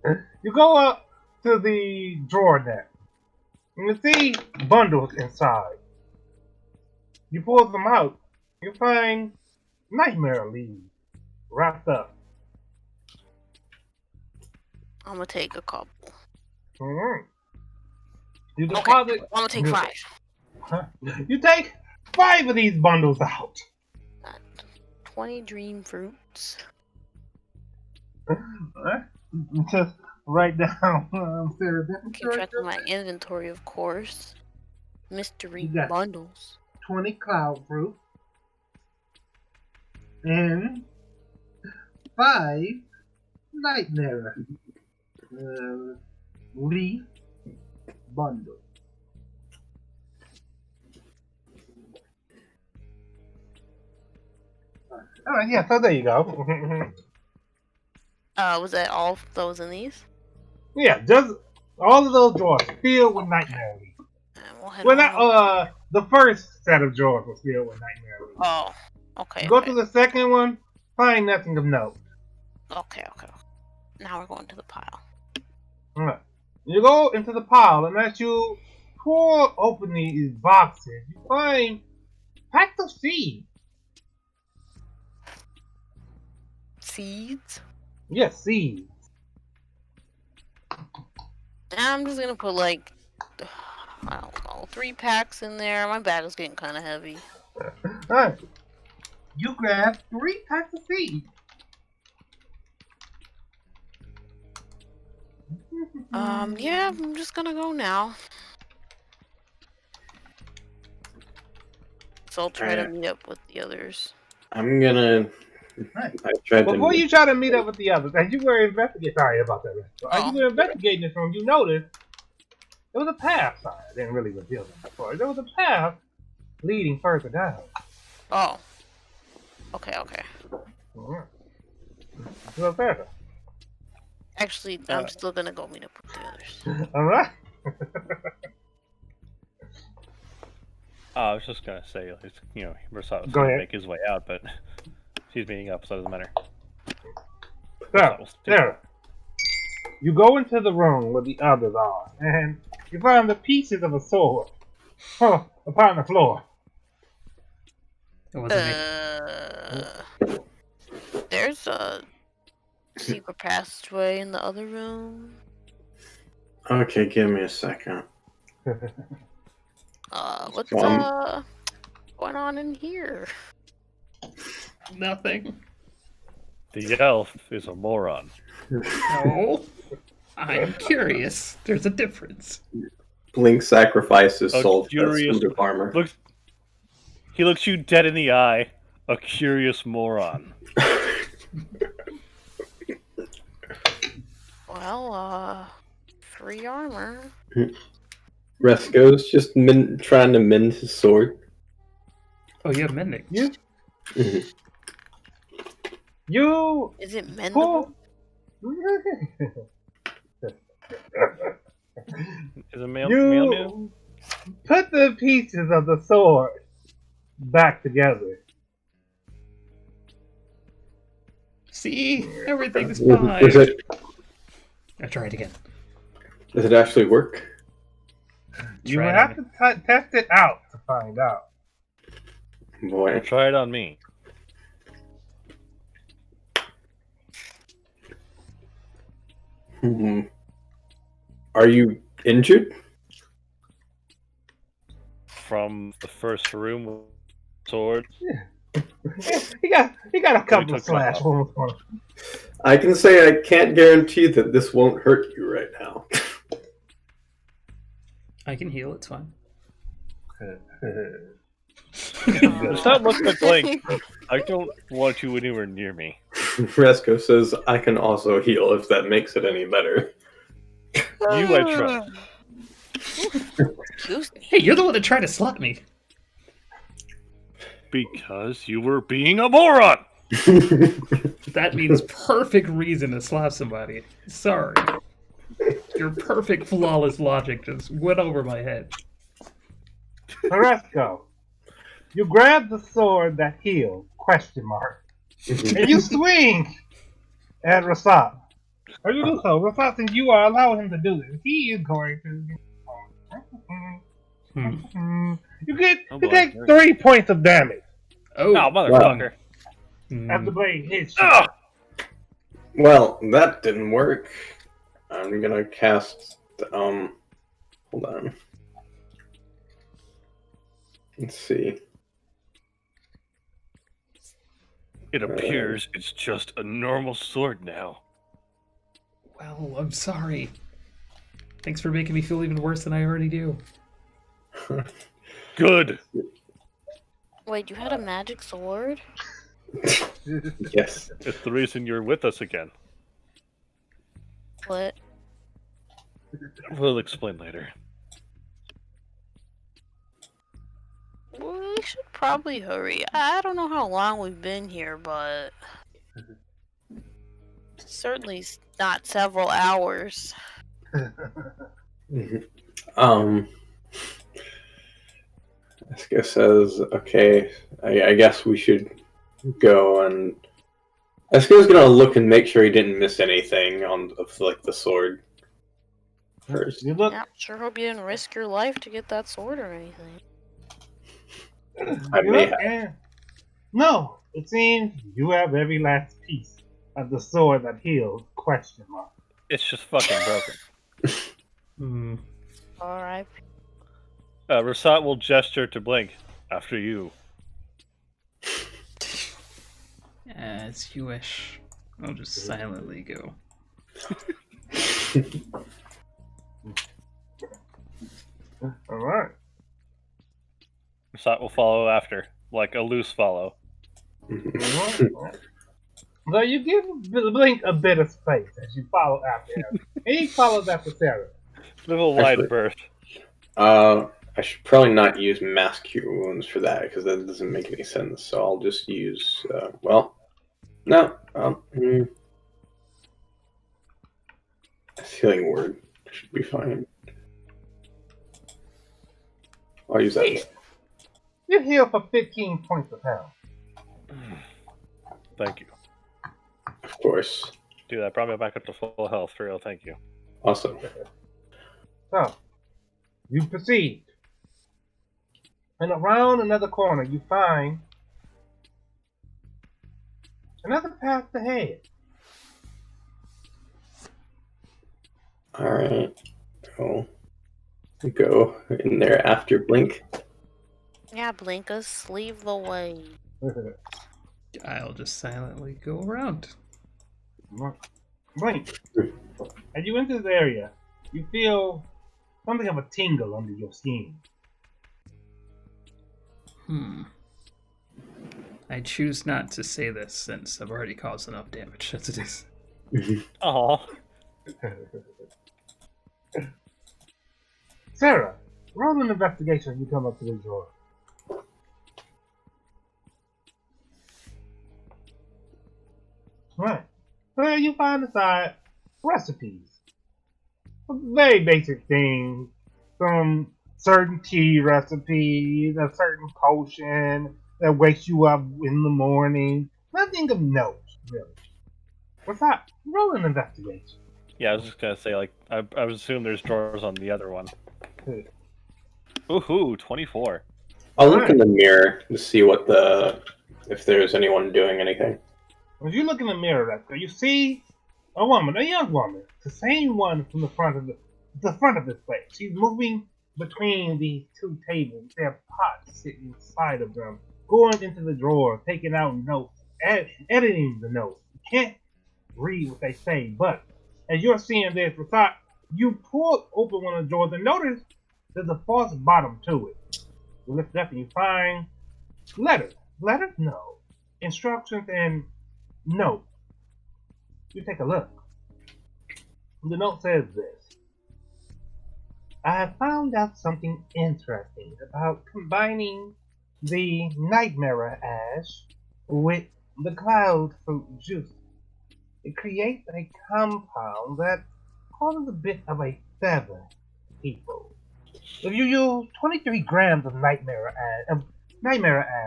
fine. You go up to the drawer net. And you see bundles inside. You pull them out. You find nightmare leaves wrapped up. I'm gonna take a couple. Mm-hmm. You Okay, deposit. I'm gonna take 5. You take 5 of these bundles out. 20 dream fruits. Just write down. Keep track of my inventory, of course. Mystery You got bundles. 20 cloud fruit. And 5 nightmare leaf bundle. All right, yeah. So there you go. Was that all of those in these? Yeah, just all of those drawers filled with nightmare leaf. We'll head Well, on. not the first set of drawers was filled with nightmare leaf. Oh, okay. Go okay. to the second one, find nothing of note. Okay. Now we're going to the pile. All right. You go into the pile, and as you pour open these boxes, you find packs of seeds. Seeds? Yes, seeds. I'm just gonna put like, I don't know, 3 packs in there. My bag is getting kind of heavy. All right. You grab 3 packs of seeds. Yeah, I'm just gonna go now. So I'll try to meet up with the others. I'm gonna. Right. I tried Before to. you try to meet up with the others, as you were investigating, sorry about that. As you were investigating this room, you noticed there was a path. Sorry, I didn't really reveal that before. There was a path leading further down. Oh. Okay. All right. Go further. Actually, I'm still gonna go meet up with the others. All right. I was just gonna say, Versat was Go gonna ahead. make his way out, but she's meeting up, so it doesn't matter. So, Sarah, you go into the room where the others are, and you find the pieces of a sword upon the floor. It wasn't me. There's a secret passageway in the other room. Okay, give me a second. What's going on in here? Nothing. The elf is a moron. No. I'm curious. There's a difference. Blink sacrifices A soul for a curious- suit of armor. He looks you dead in the eye. A curious moron. Well, free armor. Resco's just trying to mend his sword. Oh, you have mending. You Is it mendable? Is it male? You put the pieces of the sword back together. See? Everything's Is fine. it, I tried again. does it actually work? You Try it have on to test it out to find out. Boy. Try it on me. Hmm. Are you injured? From the first room with sword. he got a couple of took my slash wounds on him. I can say I can't guarantee that this won't hurt you right now. I can heal, it's fine. Stop looking at Blink. I don't want you anywhere near me. Resco says I can also heal if that makes it any better. You I trust. Excuse me. Hey, you're the one that tried to slap me. Because you were being a moron! That means perfect reason to slap somebody. Sorry. Your perfect, flawless logic just went over my head. Oresco, you grab the sword that heals, question mark, and you swing at Rasat. Or you do so. Rasat, since you are allowing him to do this, he is going to... You boy. take 3 points of damage Oh, Oh, motherfucker. as the blade hits you. Ah! Well, that didn't work. I'm gonna cast. Hold on. Let's see. It appears it's just a normal sword now. well, I'm sorry. Thanks for making me feel even worse than I already do. Good. Wait, you had a magic sword? Yes. It's the reason you're with us again. What? We'll explain later. We should probably hurry. I don't know how long we've been here, but certainly not several hours. Eska says, okay, I guess we should go and... Eska's gonna look and make sure he didn't miss anything on like the sword first. You look. Yeah, sure hope you didn't risk your life to get that sword or anything. I You may look have. and... No, it seems you have every last piece of the sword that heals, question mark. It's just fucking broken. Hmm. Alright. Rasat will gesture to Blink. After you. As you wish. I'll just silently go. Alright. Rasat will follow after. Like a loose follow. So you give Blink a bit of space as you follow after him. And he follows after Sarah. Little wide Actually- berth. I should probably not use mass cure wounds for that because that doesn't make any sense. So I'll just use. Healing word should be fine. I'll use that. You heal for 15 points of health. Thank you. Of course. Dude, I brought me back up to full health for real. Thank you. Awesome. So, you proceed. And around another corner, you find another path ahead. All right. I'll go in there after Blink. Yeah, Blinkus, leave the way. I'll just silently go around. Blink. As you enter this area, you feel something of a tingle under your skin. I choose not to say this since I've already caused enough damage as it is. Aw. Sarah, roll an investigation as you come up to the door. Right. So you find inside recipes. Very basic things. Some certain tea recipes, a certain potion that wakes you up in the morning. Nothing of note, really. What's that? Roll an investigation. Yeah, I was just gonna say, like, I would assume there's drawers on the other one. Good. Ooh, 24. I'll look in the mirror to see if there's anyone doing anything. When you look in the mirror, Rexter, you see a woman, a young woman, the same one from the front of this place. She's moving between these two tables. They have pots sitting inside of them, going into the drawer, taking out notes, editing the notes. You can't read what they say, but as you're seeing this, Rasat, you pull open one of the drawers and notice there's a false bottom to it. You lift it up and you find letters. Letters? No. Instructions and notes. You take a look. The note says this. I have found out something interesting about combining the nightmare ash with the cloud fruit juice. It creates a compound that causes a bit of a feather, people. If you use 23 grams of nightmare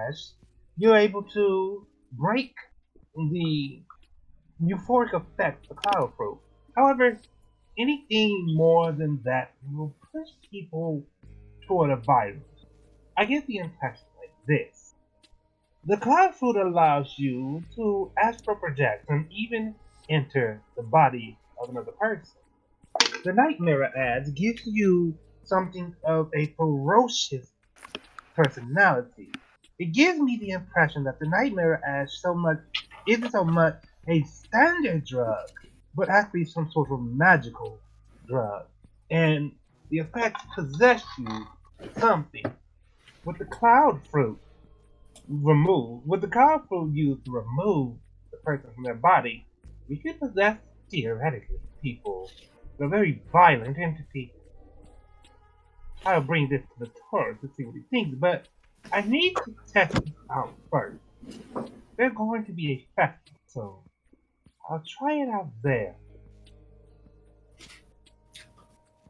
ash, you're able to break the euphoric effect of cloud fruit. However, anything more than that will push people toward a virus. I get the impression like this. The cloud fruit allows you to astral project and even enter the body of another person. The nightmare ads gives you something of a ferocious personality. It gives me the impression that the nightmare ash isn't so much a standard drug, but actually some sort of magical drug. And the effects possess you with something. With the cloud fruit used to remove the person from their body, we could possess, theoretically, people. They're very violent entity. I'll bring this to the tourist to see what he thinks, but I need to test this out first. They're going to be a festival, so I'll try it out there.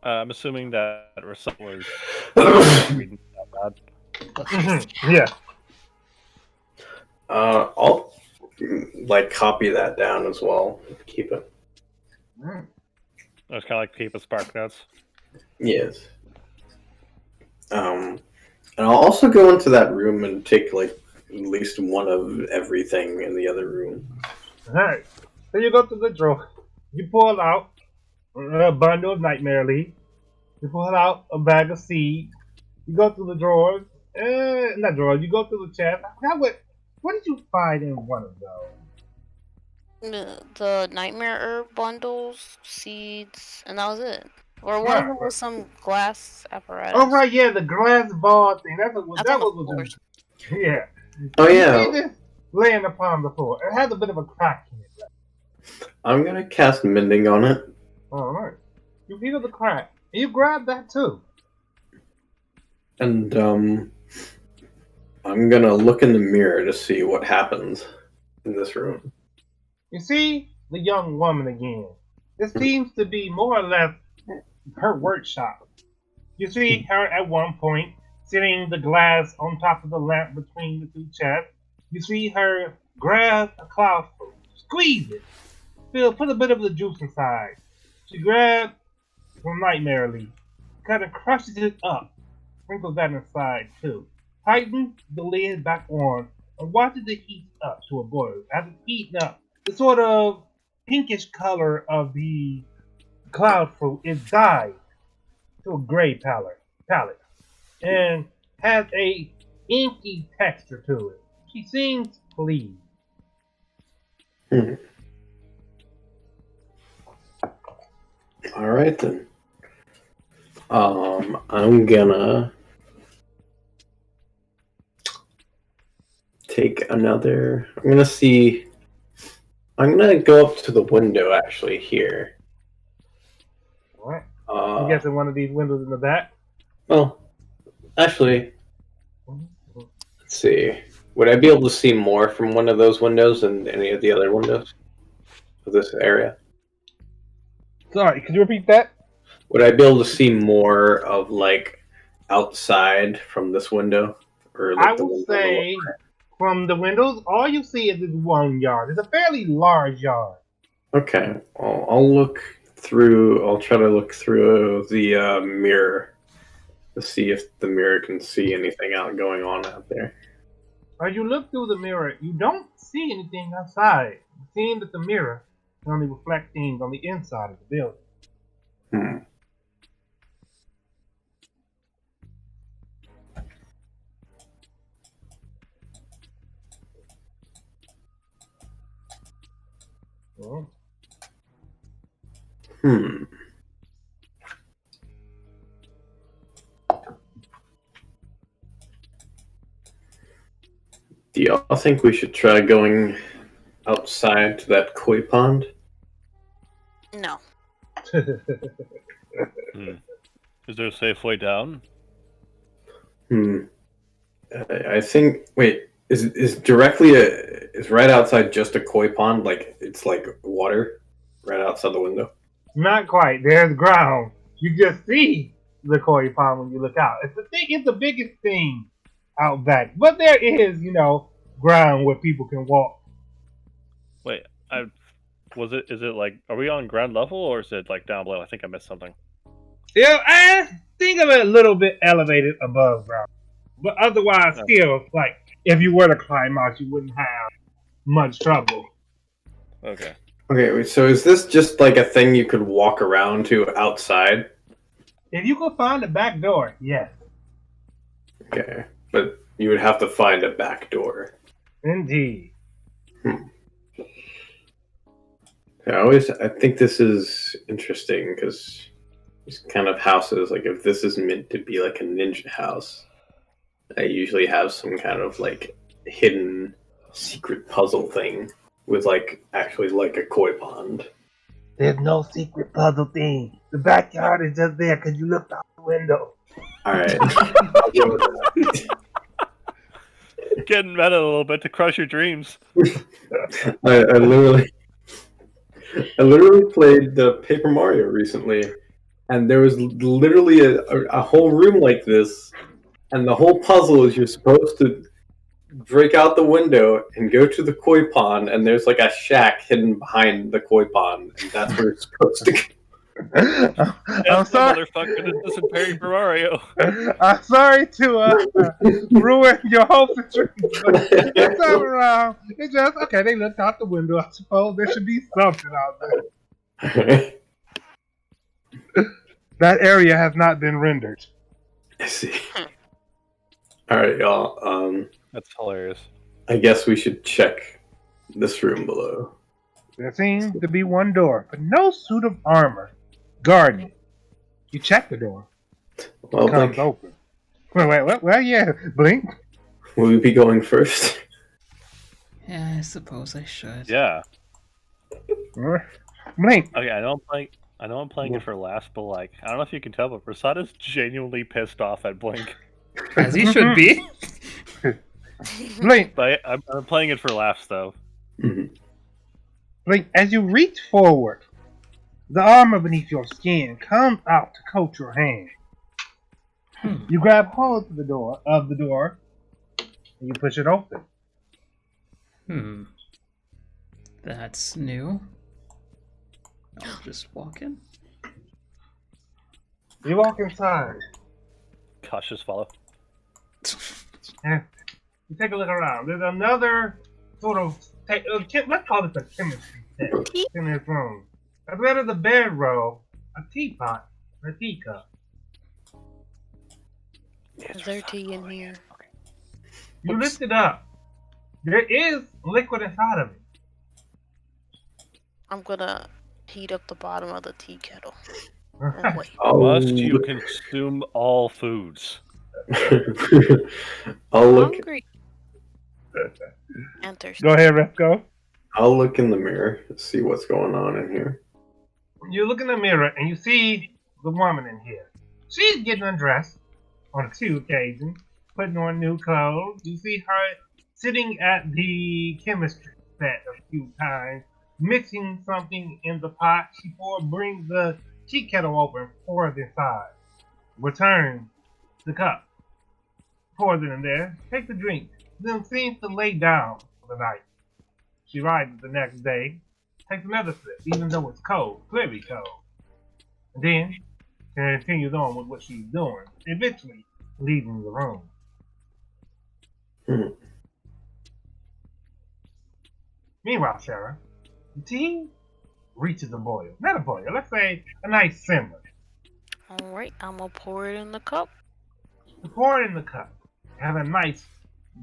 I'm assuming that Russell was reading out loud. Yeah. I'll copy that down as well. Keep it. It's kind of like keep a spark notes. Yes. And I'll also go into that room and take at least one of everything in the other room. Alright. So you go to the drawer. You pull out a bundle of nightmare leaves. You pull out a bag of seeds. You go through the drawers. Not drawers. You go through the chest. I forgot what did you find in one of those? The nightmare herb bundles, seeds, and that was it. Or one of them was some glass apparatus. Oh right, yeah, the glass ball thing. That was yeah. Oh yeah. You see this laying upon the floor. It has a bit of a crack in it. I'm gonna cast mending on it. Alright. You feel the crack. And you grab that too. And I'm gonna look in the mirror to see what happens in this room. You see the young woman again. This seems to be more or less her workshop. You see her at one point sitting the glass on top of the lamp between the two chests. You see her grab a cloud fruit, squeeze it, put a bit of the juice inside. She grabs some nightmare leaf, kind of crushes it up, sprinkles that inside too. Tightens the lid back on and watches it heat up to a boil. As it's heating up, the sort of pinkish color of the cloud fruit is dyed to a gray palette and has a inky texture to it. She seems pleased. Alright then. I'm gonna take another. I'm gonna go up to the window actually here. Alright. I'm guessing one of these windows in the back? Well, actually, let's see. Would I be able to see more from one of those windows than any of the other windows of this area? Sorry, could you repeat that? Would I be able to see more of outside from this window? Or I will say from the windows, all you see is this one yard. It's a fairly large yard. Okay, I'll look through. I'll try to look through the mirror to see if the mirror can see anything going on out there. As you look through the mirror, you don't see anything outside. It seems that the mirror can only reflect things on the inside of the building. Hmm. Well, Hmm. Do y'all think we should try going outside to that koi pond? No. Is there a safe way down? I think. Wait, is directly is right outside just a koi pond? Like it's like water right outside the window. Not quite. There's ground. You just see the koi pond when you look out. It's the thing. It's the biggest thing out back. But there is, ground where people can walk. Wait, is it like, are we on ground level or is it like down below? I think I missed something. Yeah, I think of it a little bit elevated above ground. But otherwise, still, like, if you were to climb out, you wouldn't have much trouble. Okay. Okay, wait, so is this just like a thing you could walk around to outside? If you could find a back door, yes. Okay, but you would have to find a back door. Indeed. I think this is interesting because these kind of houses, like if this is meant to be like a ninja house, I usually have some kind of like hidden secret puzzle thing with like actually like a koi pond. There's no secret puzzle thing. The backyard is just there because you looked out the window. All right, I'll go with that. Getting meta a little bit to crush your dreams. I literally played the Paper Mario recently, and there was literally a whole room like this, and the whole puzzle is you're supposed to break out the window and go to the koi pond, and there's like a shack hidden behind the koi pond, and that's where it's supposed to go. I'm sorry. Motherfucker, this isn't Paper Mario. I'm sorry to ruin your hopes and dreams, but this time around, it's just okay. They looked out the window. I suppose there should be something out there. That area has not been rendered. I see. All right, y'all. That's hilarious. I guess we should check this room below. There seems to be one door, but no suit of armor guarding it. You check the door. Well, It comes Blink, open. Wait. Well, yeah, Blink. will we be going first? Yeah, I suppose I should. Yeah. Blink. Okay, I know I'm playing it for last, but like, I don't know if you can tell, but Rasada's genuinely pissed off at Blink. As he should be. Blink. But I'm playing it for laughs, though. Mhm. Blink. As you reach forward, the armor beneath your skin comes out to coat your hand. You grab hold of the door, and you push it open. That's new. I'll just walk in. You walk inside, Cautious follow. and you take a look around. There's another sort of, let's call this a chemistry set in this room. As well as a bedroll, a teapot, and a teacup. Is there tea in here? You lift it up. There is liquid inside of it. I'm gonna heat up the bottom of the tea kettle. Oh, wait. Must you consume all foods? I'll look. Hungry. And thirsty. Go ahead, Resco. I'll look in the mirror to see what's going on in here. You look in the mirror and you see the woman in here. She's getting undressed on a few occasions, putting on new clothes. You see her sitting at the chemistry set a few times, mixing something in the pot. She brings the tea kettle open, pours it inside, returns the cup, pours it in there, takes a drink, then seems to lay down for the night. She rises the next day, takes another sip, even though it's cold, clearly cold. And then continues on with what she's doing, eventually leaving the room. Meanwhile, Sarah, the tea reaches a boil. Not a boil, let's say a nice simmer. Alright, I'm gonna pour it in the cup. You pour it in the cup. Have a nice,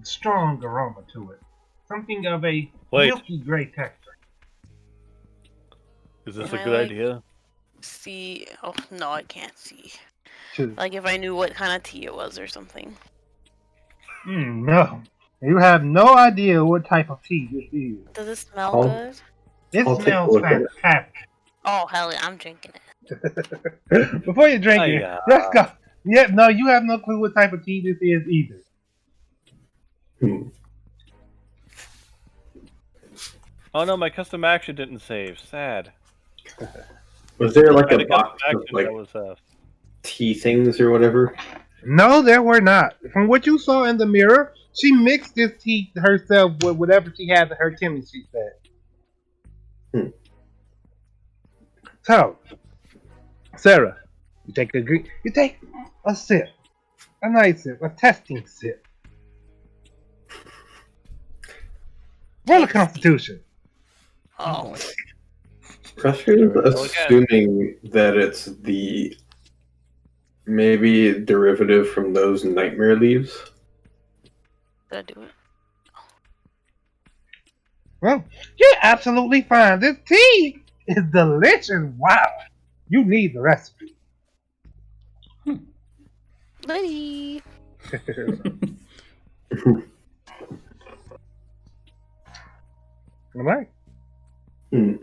strong aroma to it. Something of a milky gray texture. Is this Am a I, good like- idea? See, oh no, I can't see. Sure. Like if I knew what kind of tea it was or something. No. You have no idea what type of tea this is. Does it smell Oh. good? It I'll take a smells look at it. fantastic. Oh hell yeah, I'm drinking it. Before you drink it, yeah. let's go. Yeah, no, you have no clue what type of tea this is either. Oh no, my custom action didn't save. Sad. Was there like And a the custom box of action like that was tea things or whatever? No, there were not. From what you saw in the mirror, she mixed this tea herself with whatever she had at her chemistry set. So, Sarah, you take a sip, a nice sip, a testing sip. Roll a Constitution. Oh, Pressure's Go again. assuming that it's the maybe derivative from those nightmare leaves. did I do it? Well, you're absolutely fine. This tea is delicious. Wow. You need the recipe. Liddy. All right. I'm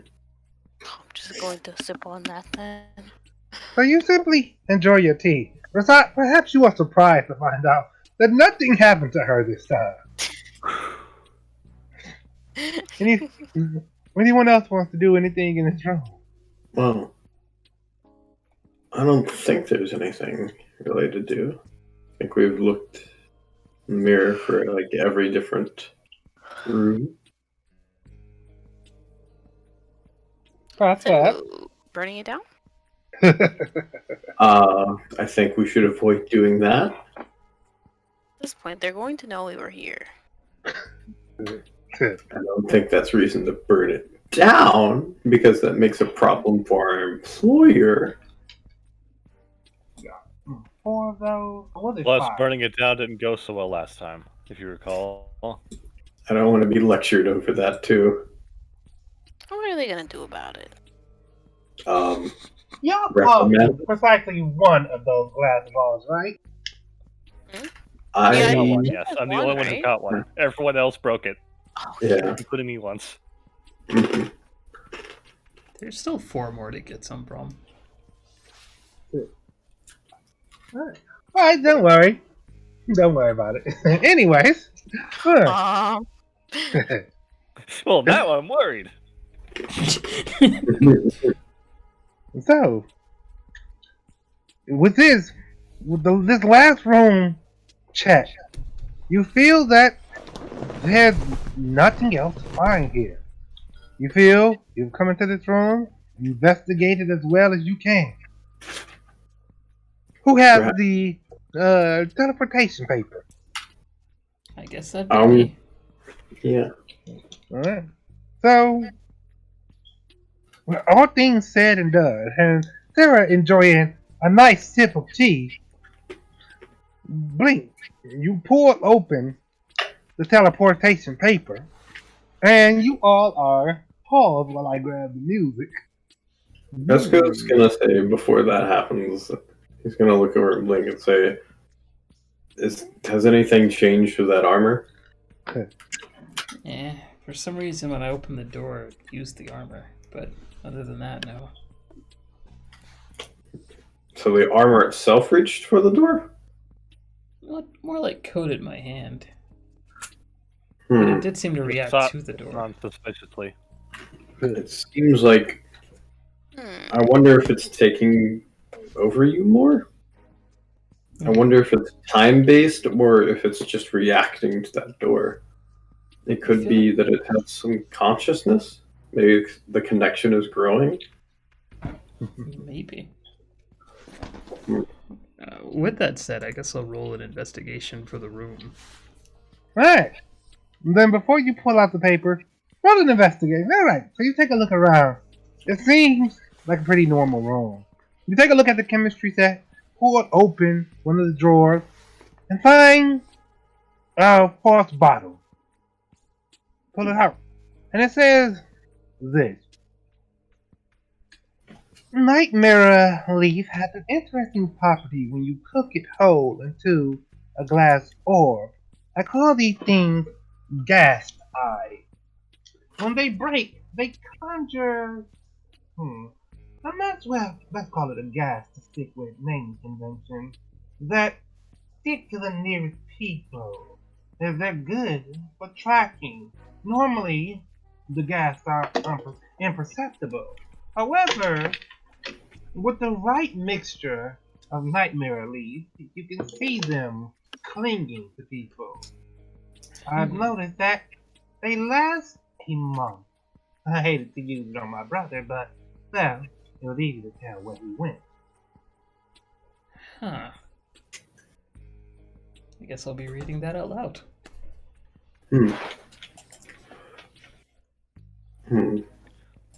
just going to sip on that then. So you simply enjoy your tea. Perhaps you are surprised to find out that nothing happened to her this time. Anyone else wants to do anything in this room? Well, I don't think there's anything related to. I think we've looked in the mirror for like every different room. What's that? So, burning it down? I think we should avoid doing that. At this point, they're going to know we were here. I don't think that's reason to burn it down because that makes a problem for our employer. Four of those. What is Plus, five? burning it down didn't go so well last time, if you recall. I don't want to be lectured over that too. What are they going to do about it? Y'all Recommend. precisely one of those glass balls, right? Yeah, I I got one, think yes. there's I'm the one, only one who right? got one. Everyone else broke it, Oh, Yeah. including me once. There's still 4 more to get some from. Alright, don't worry. Don't worry about it. Anyways. Well, now I'm worried. So, with this last room check, you feel that there's nothing else to find here. You feel you've come into this room, you investigated as well as you can. Who has Right. the teleportation paper? I guess that'd be me. Yeah. Alright. So, with all things said and done, and Sarah enjoying a nice sip of tea, Blink, you pull open the teleportation paper, and you all are paused while I grab the music. Esco's gonna say before that happens, he's gonna look over at Blink and say, has anything changed with that armor? For some reason when I opened the door, it used the armor. But other than that, no. So the armor itself reached for the door? Well, more like coated my hand. But it did seem to react Thought to the door. non-suspiciously. It seems like, Hmm. I wonder if it's taking over you more? I wonder if it's time-based or if it's just reacting to that door. It could be that it has some consciousness. Maybe the connection is growing. Maybe. Hmm. With that said, I guess I'll roll an investigation for the room. Right. Then before you pull out the paper, roll an investigation. All right. So you take a look around. It seems like a pretty normal room. You take a look at the chemistry set, pull it open one of the drawers, and find a false bottle. Pull it out. And it says this. Nightmare leaf has an interesting property when you cook it whole into a glass orb. I call these things gas eyes. When they break, they conjure. Let's call it a gas to stick with name convention. That stick to the nearest people. They're good for tracking. Normally, the gas are imperceptible. However, with the right mixture of nightmare leaves, you can see them clinging to people. I've noticed that they last a month. I hated to use it on my brother, but, well, it was easy to tell where he went. Huh. I guess I'll be reading that out loud. Did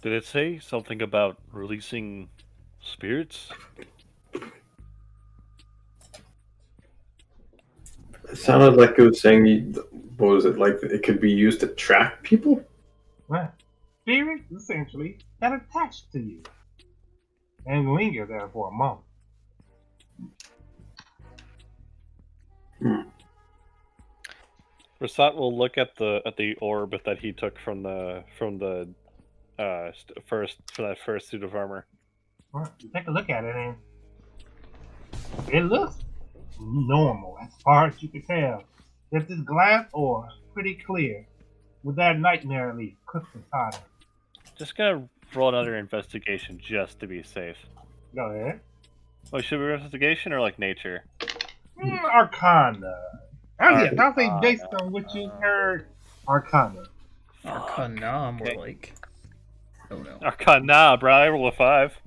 it say something about releasing spirits? It sounded like it was saying, what was it, like it could be used to track people? Right. Spirits, essentially, that attach to you and linger there for a moment. Rasat will look at the orb that he took from that first suit of armor. Right. You take a look at it and it looks normal as far as you can tell. There's this glass ore, pretty clear, with that nightmare leaf cooked inside of it. Just gonna roll another investigation just to be safe. Go ahead. Oh, should we investigation or like nature? Arcana. Yes, I'll say Arcana. based on what you heard, Arcana. Arcana, more Okay. like. Oh no. Arcana, bro. I roll a 5.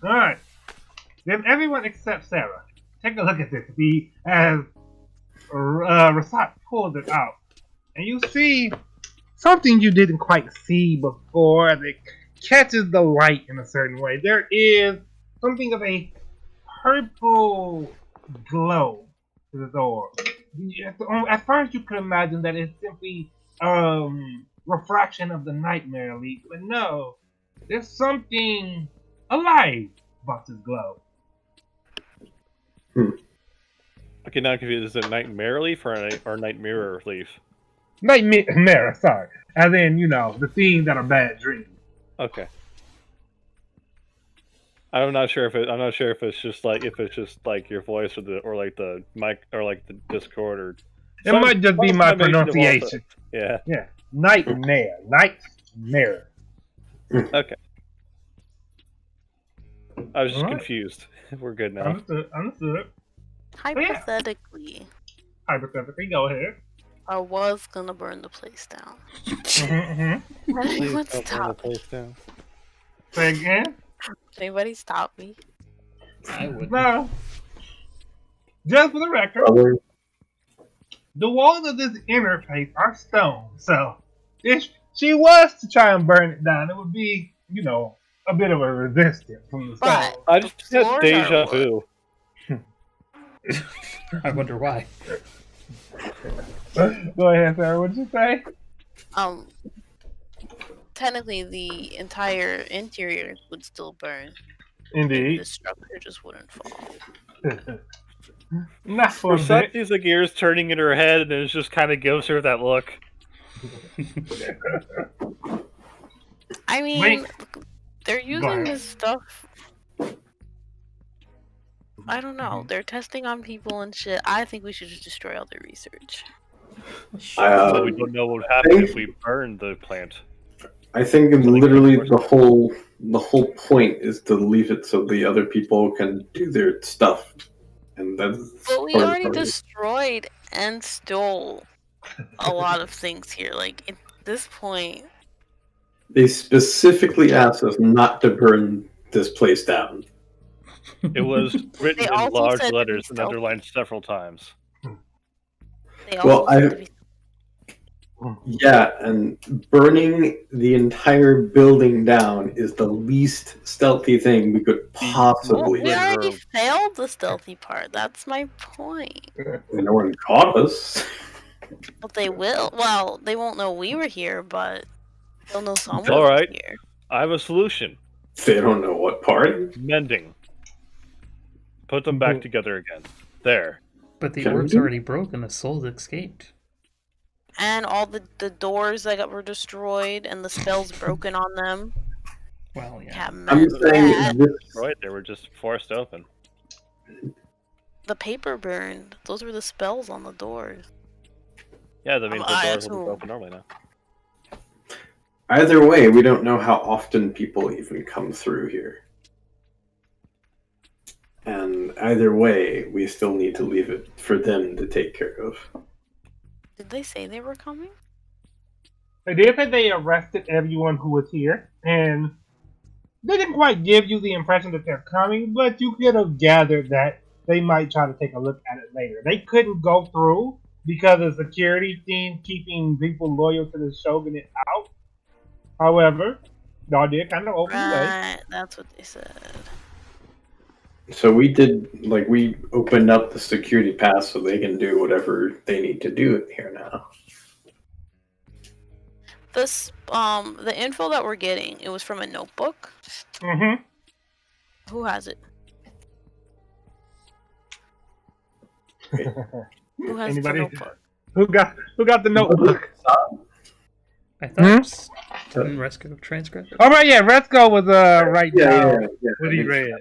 Alright. Then everyone except Sarah. Take a look at this. As Rasat pulls it out. And you see something you didn't quite see before as it catches the light in a certain way. There is something of a purple glow to this orb. At first you could imagine that it's simply refraction of the nightmare leaf, but no. There's something alive about this glow. Okay, now I'm confused. Is it nightmare leaf or night mirror leaf? Nightmare, sorry. As in, the things that are bad dreams. Okay. I'm not sure if it's just like your voice or like the mic or like the Discord or. It might just be my pronunciation. Yeah. Yeah. Nightmare. Nightmare. Okay. I was just Alright. confused. We're good now. Understood. Hypothetically, Go ahead. I was gonna burn the place down. Mm-hmm. But Please anyone don't burn the stop me? place down. Say again? Anybody stop me? I would. No. Just for the record, Other the walls of this interface are stone, so if she was to try and burn it down, it would be, a bit of a resistance from the But stone. I just the had deja floors are vu. I wonder why. Go ahead, Sarah. What'd you say? Technically, the entire interior would still burn. Indeed. The structure just wouldn't fall. Not for a Rasat bit. sees the gears turning in her head, and it just kind of gives her that look. I mean, Wait. they're Go using ahead. this stuff. I don't know. They're testing on people and shit. I think we should just destroy all their research. So we don't know what would happen if we burned the plant. I think literally the whole point is to leave it so the other people can do their stuff, and that's. But we already destroyed and stole a lot of things here. Like at this point, They specifically asked us not to burn this place down. It was written They in also large said to be letters and stealthy. underlined several times. They also said to be Yeah, and burning the entire building down is the least stealthy thing we could Well, possibly we do. already failed the stealthy part. That's my point. No one caught us. But they will. Well, they won't know we were here, but they'll know someone All was right. here. I have a solution. They don't know what part. Mending. Put them back together again. There. But the Can we orb's do- already broken. The souls escaped. And all the doors that were destroyed and the spells broken on them. Well, yeah. Yeah, I'm man, saying that. this, Right, they were just forced open. The paper burned. Those were the spells on the doors. Yeah, that means the I doors will be assume. open normally now. either way, we don't know how often people even come through here. And either way, we still need to leave it for them to take care of. Did they say they were coming? They did say they arrested everyone who was here, and they didn't quite give you the impression that they're coming, but you could have gathered that they might try to take a look at it later. They couldn't go through because of security team keeping people loyal to the shogunate out. However, y'all did kind of open the way. Right, that's what they said. So we opened up the security pass so they can do whatever they need to do here now. This the info that we're getting, it was from a notebook. Mm-hmm. Who has it? Who has Anybody? the notebook? Who got the notebook? I thought it was didn't Rescue transcript it? All right, yeah, Resco was right down yeah. what he read.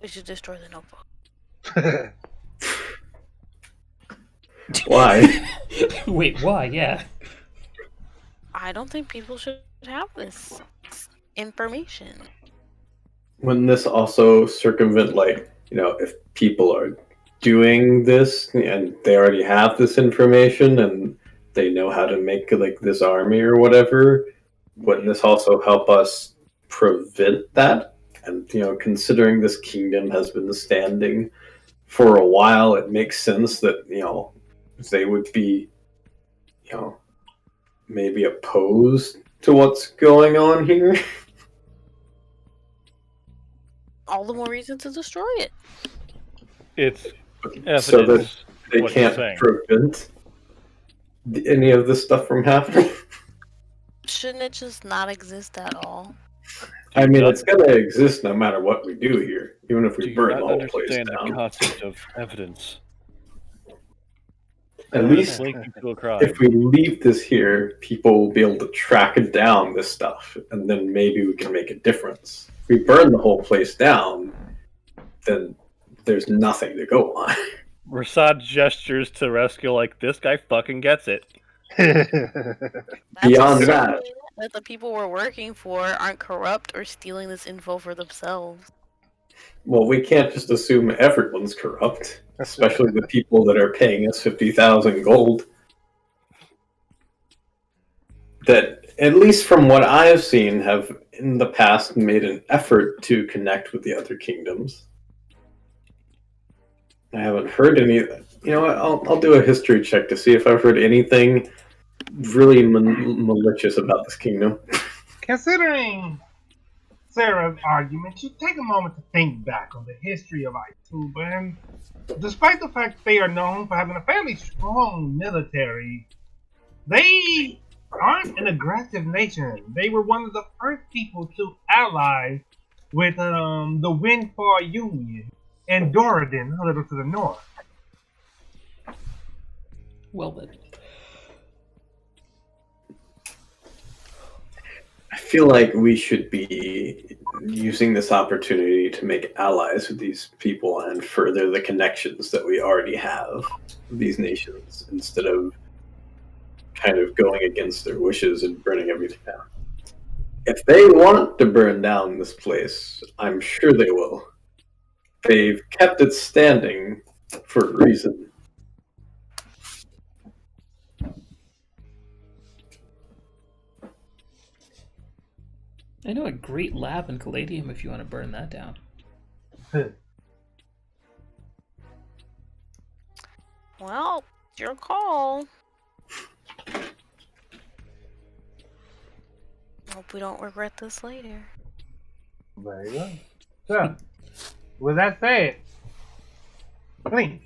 We should destroy the notebook. Why? Wait, why? Yeah. I don't think people should have this information. Wouldn't this also circumvent, if people are doing this and they already have this information and they know how to make this army or whatever? Wouldn't this also help us prevent that? And considering this kingdom has been standing for a while, it makes sense that they would be maybe opposed to what's going on here. All the more reason to destroy it. It's evidence. So that they what you're can't saying. prevent any of this stuff from happening. Shouldn't it just not exist at all? I mean, it's gonna exist no matter what we do here, even if Do we you burn not the whole place understand the down. concept of evidence? At least Linking to a crime. if we leave this here, people will be able to track down this stuff, and then maybe we can make a difference. If we burn the whole place down, then there's nothing to go on. Rasad gestures to Rescue like, this guy fucking gets it. That's Beyond assuming that the people we're working for aren't corrupt or stealing this info for themselves. Well, we can't just assume everyone's corrupt, especially the people that are paying us 50,000 gold. That, at least from what I've seen, have in the past made an effort to connect with the other kingdoms. I haven't heard any. You know what? I'll do a history check to see if I've heard anything really malicious about this kingdom. Considering Sarah's argument, you take a moment to think back on the history of Ituba, and despite the fact they are known for having a fairly strong military, they aren't an aggressive nation. They were one of the first people to ally with the Windfall Union and Doradin, a little to the north. Well then. I feel like we should be using this opportunity to make allies with these people and further the connections that we already have with these nations instead of kind of going against their wishes and burning everything down. If they want to burn down this place, I'm sure they will. They've kept it standing for a reason. I know a great lab in Caladium if you want to burn that down. Well, it's your call. Hope we don't regret this later. Very well. So, with that said, Blink,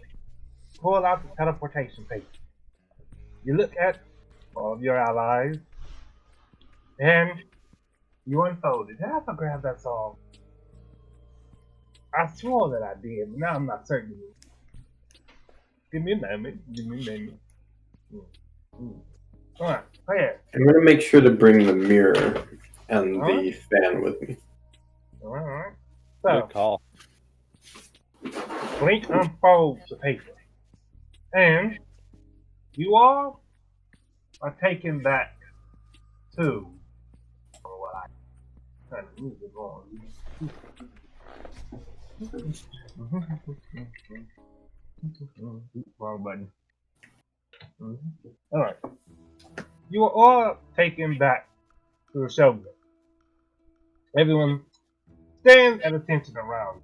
pull out the teleportation paper. You look at all of your allies, and you unfold it. Did I ever grab that song? I swore that I did, but now I'm not certain. Give me a moment. Alright, here. I'm gonna make sure to bring the mirror and the fan with me. Alright. Good So, call. Blink unfolds the paper. And you all are taken back to what I kind of move it on. Wrong button. Alright. You are all taken back to the shogun. Everyone stands at attention around.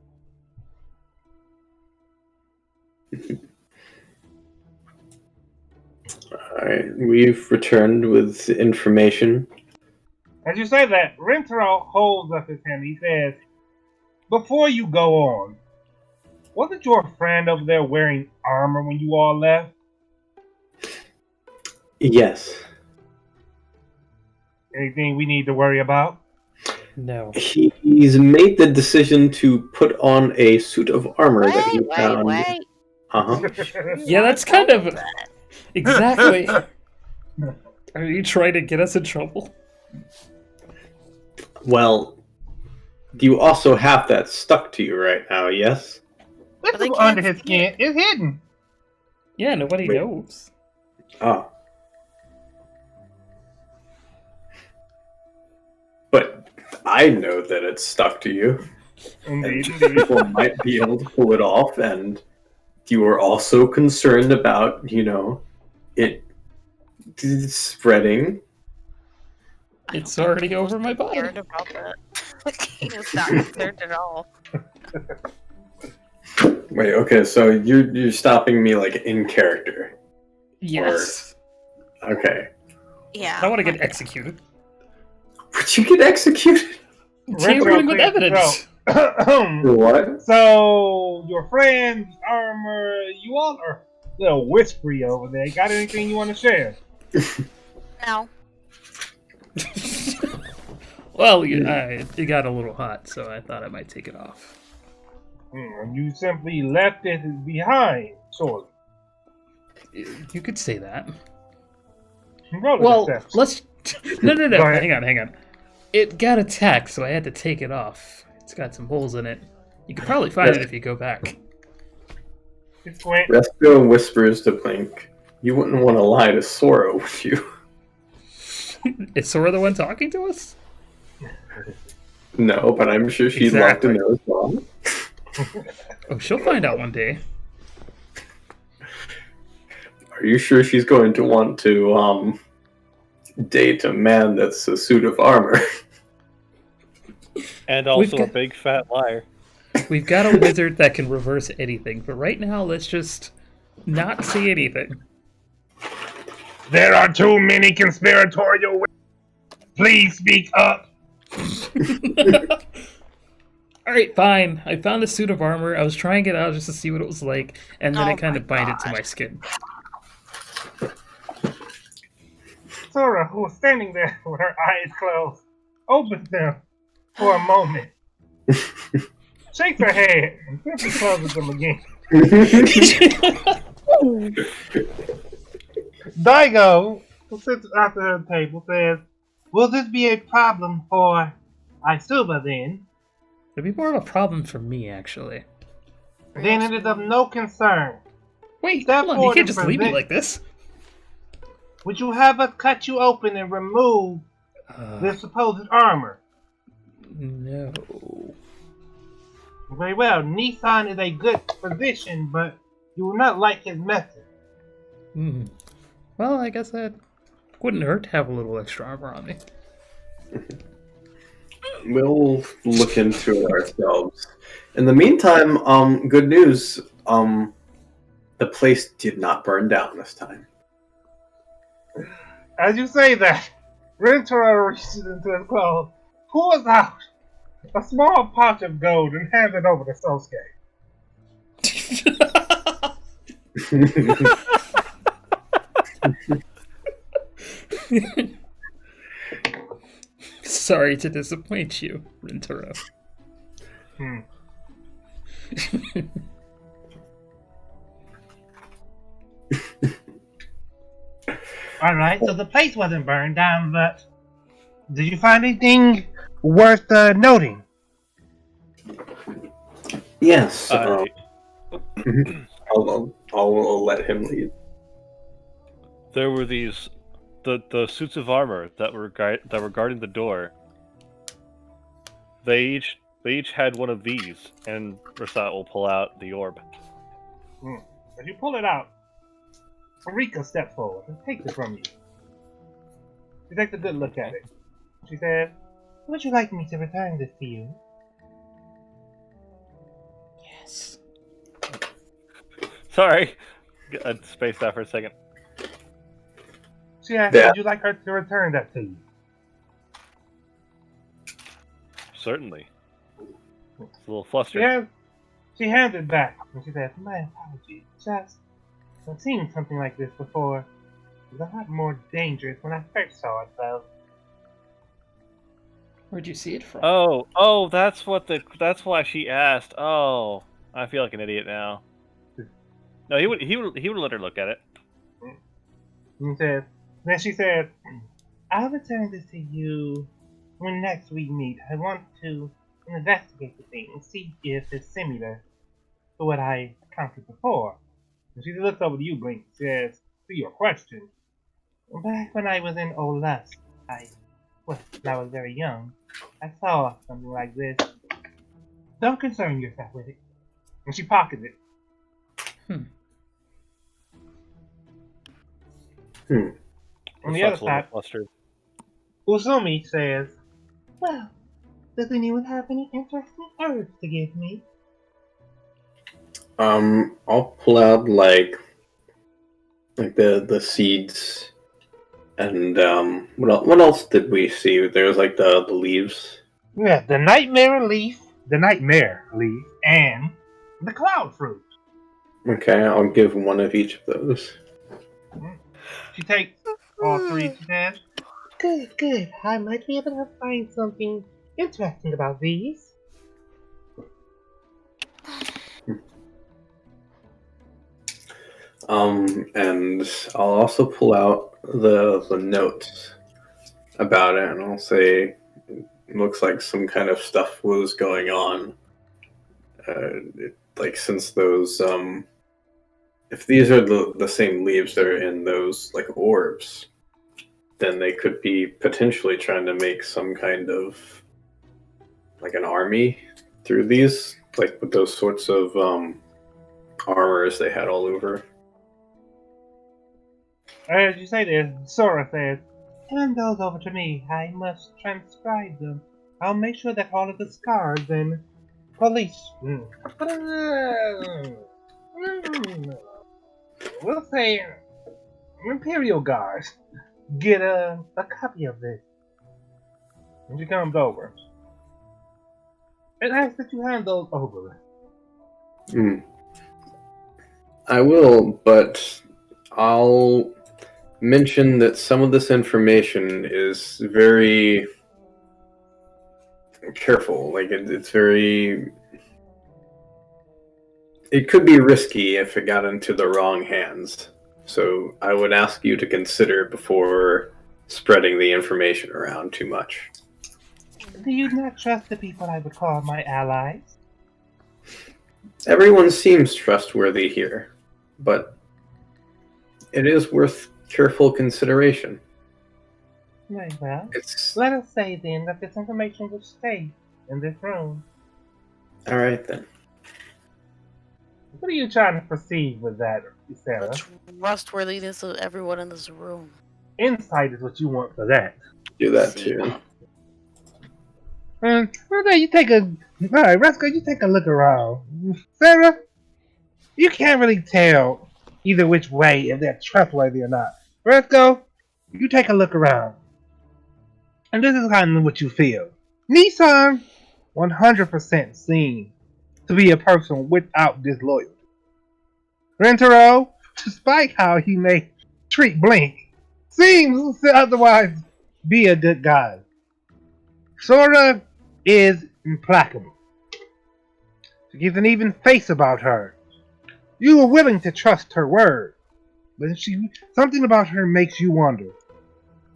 Alright, we've returned with information. As you say that, Rentaro holds up his hand. He says, before you go on, wasn't your friend over there wearing armor when you all left? Yes. Anything we need to worry about? No. He's made the decision to put on a suit of armor that he found. Wait. Uh-huh. Yeah, that's kind of exactly. Are you trying to get us in trouble? Well, you also have that stuck to you right now, yes? This they is can't under his see skin. It's hidden. Yeah, nobody Wait. knows. Oh. But I know that it's stuck to you. Indeed, And indeed. people might be able to pull it off, and you are also concerned about, it spreading. It's already over my body. Concerned about that. He was not concerned at all. Wait, okay, so you're stopping me like in character. Yes. Okay. Yeah. I want to get executed. Would you get executed? Tampering with evidence. What? So, your friend's armor, you all are a little whispery over there. Got anything you want to share? No. Well, it got a little hot, so I thought I might take it off. You simply left it behind, surely. You could say that. Roll Well, steps. let's. No. Go ahead. Hang on. It got attacked, so I had to take it off. It's got some holes in it. You could probably find it if you go back. It's Gwent. Resco whispers to Blink, you wouldn't want to lie to Sora, would you? Is Sora the one talking to us? No, but I'm sure she'd Exactly. love to know as well. Oh, she'll find out one day. Are you sure she's going to want to date a man that's a suit of armor? And also a got- big fat liar. We've got a wizard that can reverse anything, but right now, let's just not say anything. There are too many conspiratorial. Please speak up. Alright, fine. I found a suit of armor. I was trying it out just to see what it was like, and then Oh I kind my of bind it to God. my skin. Sora, who was standing there with her eyes closed, opens them for a moment, shakes her head, and simply closes them again. Daigo, who sits after her table, says, will this be a problem for Isuba then? It'd be more of a problem for me, actually. Then it is of no concern. Wait, Step hold on. You forward can't and just leave me present- like this. Would you have us cut you open and remove this supposed armor? No. Very well. Nissan is a good physician, but you will not like his method. Well, I guess that wouldn't hurt to have a little extra armor on me. We'll look into it ourselves. In the meantime, good news. The place did not burn down this time. As you say that, Rentaro reaches into his clothes, pulls out a small pouch of gold, and hands it over to Sosuke. Sorry to disappoint you, Rintaro. Alright, so the place wasn't burned down, but did you find anything worth noting? Yes. I- I'll let him lead. There were these the suits of armor that were guarding the door. They each had one of these, and Rasat will pull out the orb. As you pull it out, Rika steps forward and takes it from you. She takes a good look at it. She says, "Would you like me to return this to you?" Yes. Sorry, I spaced out for a second. She asked, Yeah. "Would you like her to return that to you?" Certainly. It's a little flustered. Yeah. She hands it back and she says, "My apologies. Just I've seen something like this before. It was a lot more dangerous when I first saw it, though." Where'd you see it from? Oh, that's why she asked. Oh, I feel like an idiot now. No, he would let her look at it. And then she said, "I'll return this to you when next we meet. I want to investigate the thing and see if it's similar to what I encountered before." And she looks over to you, Blink, and says, "To your question, back when I was in Old Lust, when I was very young, I saw something like this. Don't concern yourself with it." And she pockets it. On the other Rasat's a little side, flustered. Usumi says, "Well, does anyone have any interesting herbs to give me?" I'll pull out like the seeds, and what else did we see? There was like the leaves. Yeah, the nightmare leaf, and the cloud fruit. Okay, I'll give one of each of those. She takes all three. She says, Good. I might be able to find something interesting about these." And I'll also pull out the notes about it, and I'll say, it looks like some kind of stuff was going on. Since those, if these are the same leaves that are in those like orbs, then they could be potentially trying to make some kind of like an army through these, like with those sorts of armors they had all over. As you say this, Sora says, "Hand those over to me. I must transcribe them. I'll make sure that all of the scars and police. We'll say Imperial Guards get a copy of this." And she comes over and asks that you hand those over. I will, but I'll mention that some of this information is very careful. Like it's very. It could be risky if it got into the wrong hands. So I would ask you to consider before spreading the information around too much. Do you not trust the people I would call my allies? Everyone seems trustworthy here, but it is worth careful consideration. Very well. It's Let us say then that this information will stay in this room. all right then. What are you trying to perceive with that, Sarah? The trustworthiness of everyone in this room. Insight is what you want for that. Do that too. Well, you take a... Alright, Roscoe, you take a look around. Sarah, you can't really tell either which way if they're trustworthy or not. Roscoe, you take a look around. And this is kind of what you feel. Nissan 100% seems to be a person without disloyalty. Rentaro, despite how he may treat Blink, seems to otherwise be a good guy. Sora is implacable. She keeps an even face about her. You are willing to trust her word, but something about her makes you wonder.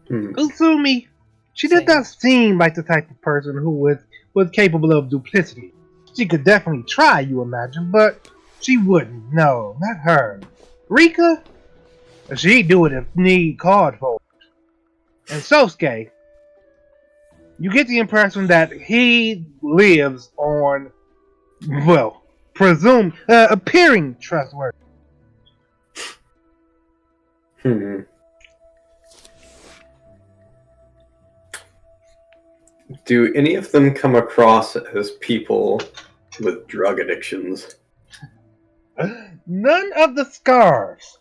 Usumi, she does not seem like the type of person who was capable of duplicity. She could definitely try, you imagine, but she wouldn't. No, not her. Rika? She'd do it if need called for it. And Sosuke, you get the impression that he lives on, well, appearing trustworthy. Do any of them come across as people with drug addictions? None of the scars.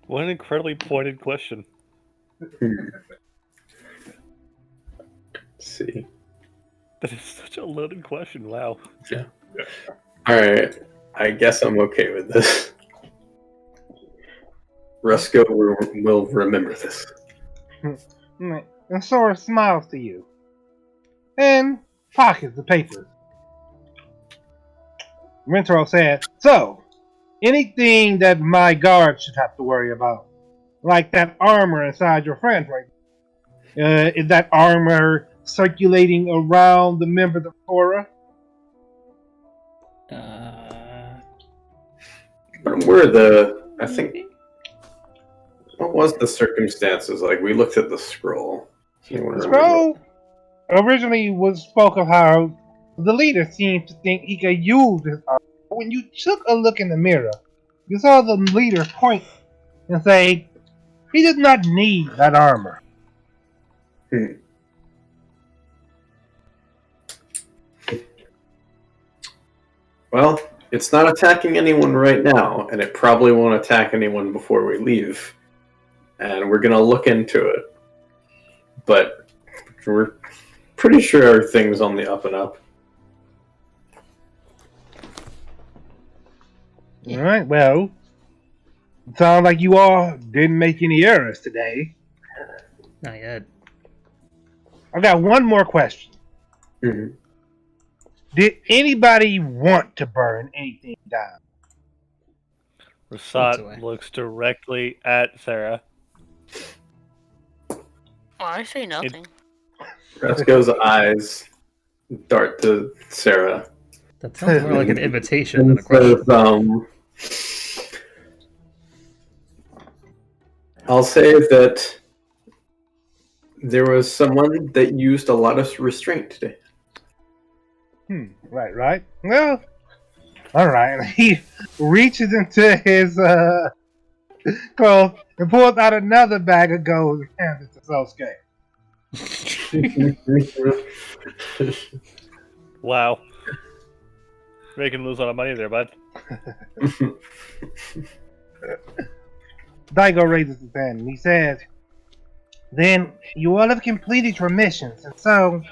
What an incredibly pointed question. Let's see. That is such a loaded question. Wow. Yeah. Alright. I guess I'm okay with this. Rusko will remember this. And Sora smiles to you. And pockets the papers. Rentaro said, so, anything that my guards should have to worry about. Like that armor inside your friend, right? Is that armor circulating around the members of Sora? I think, what was the circumstances like? We looked at the scroll. The scroll originally spoke of how the leader seemed to think he could use his armor. When you took a look in the mirror, you saw the leader point and say, he does not need that armor. Well, it's not attacking anyone right now, and it probably won't attack anyone before we leave. And we're going to look into it. But we're pretty sure everything's on the up and up. Alright, well, it sounds like you all didn't make any errors today. Not yet. I've got one more question. Mm-hmm. Did anybody want to burn anything down? Rasat looks directly at Sarah. Oh, I say nothing. Resco's eyes dart to Sarah. That sounds more like an invitation than a question. I'll say that there was someone that used a lot of restraint today. Right. Well, alright. He reaches into his clothes and pulls out another bag of gold and hands it to Sosuke. Wow. Making lose a lot of money there, bud. Daigo raises his hand and he says, then you all have completed your missions, and so,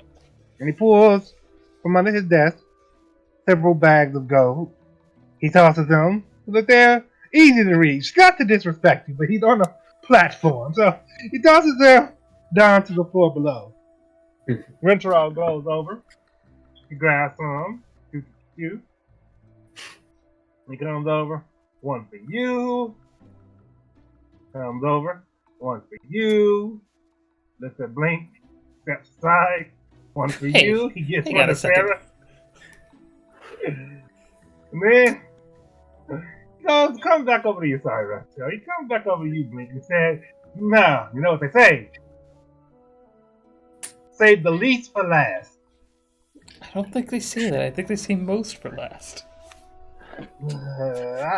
and he pulls from under his desk several bags of gold. He tosses them so that they're easy to reach. Not to disrespect you, but he's on a platform, so he tosses them down to the floor below. Rentaro goes over. He grabs some. You. He comes over. One for you. Comes over. One for you. Looks at Blink. Steps aside. One for you. He gets one to Sarah. And then he comes back over to your side, right? So he comes back over to you, Blink, and says, no, you know what they say. Save the least for last. I don't think they say that. I think they say most for last. I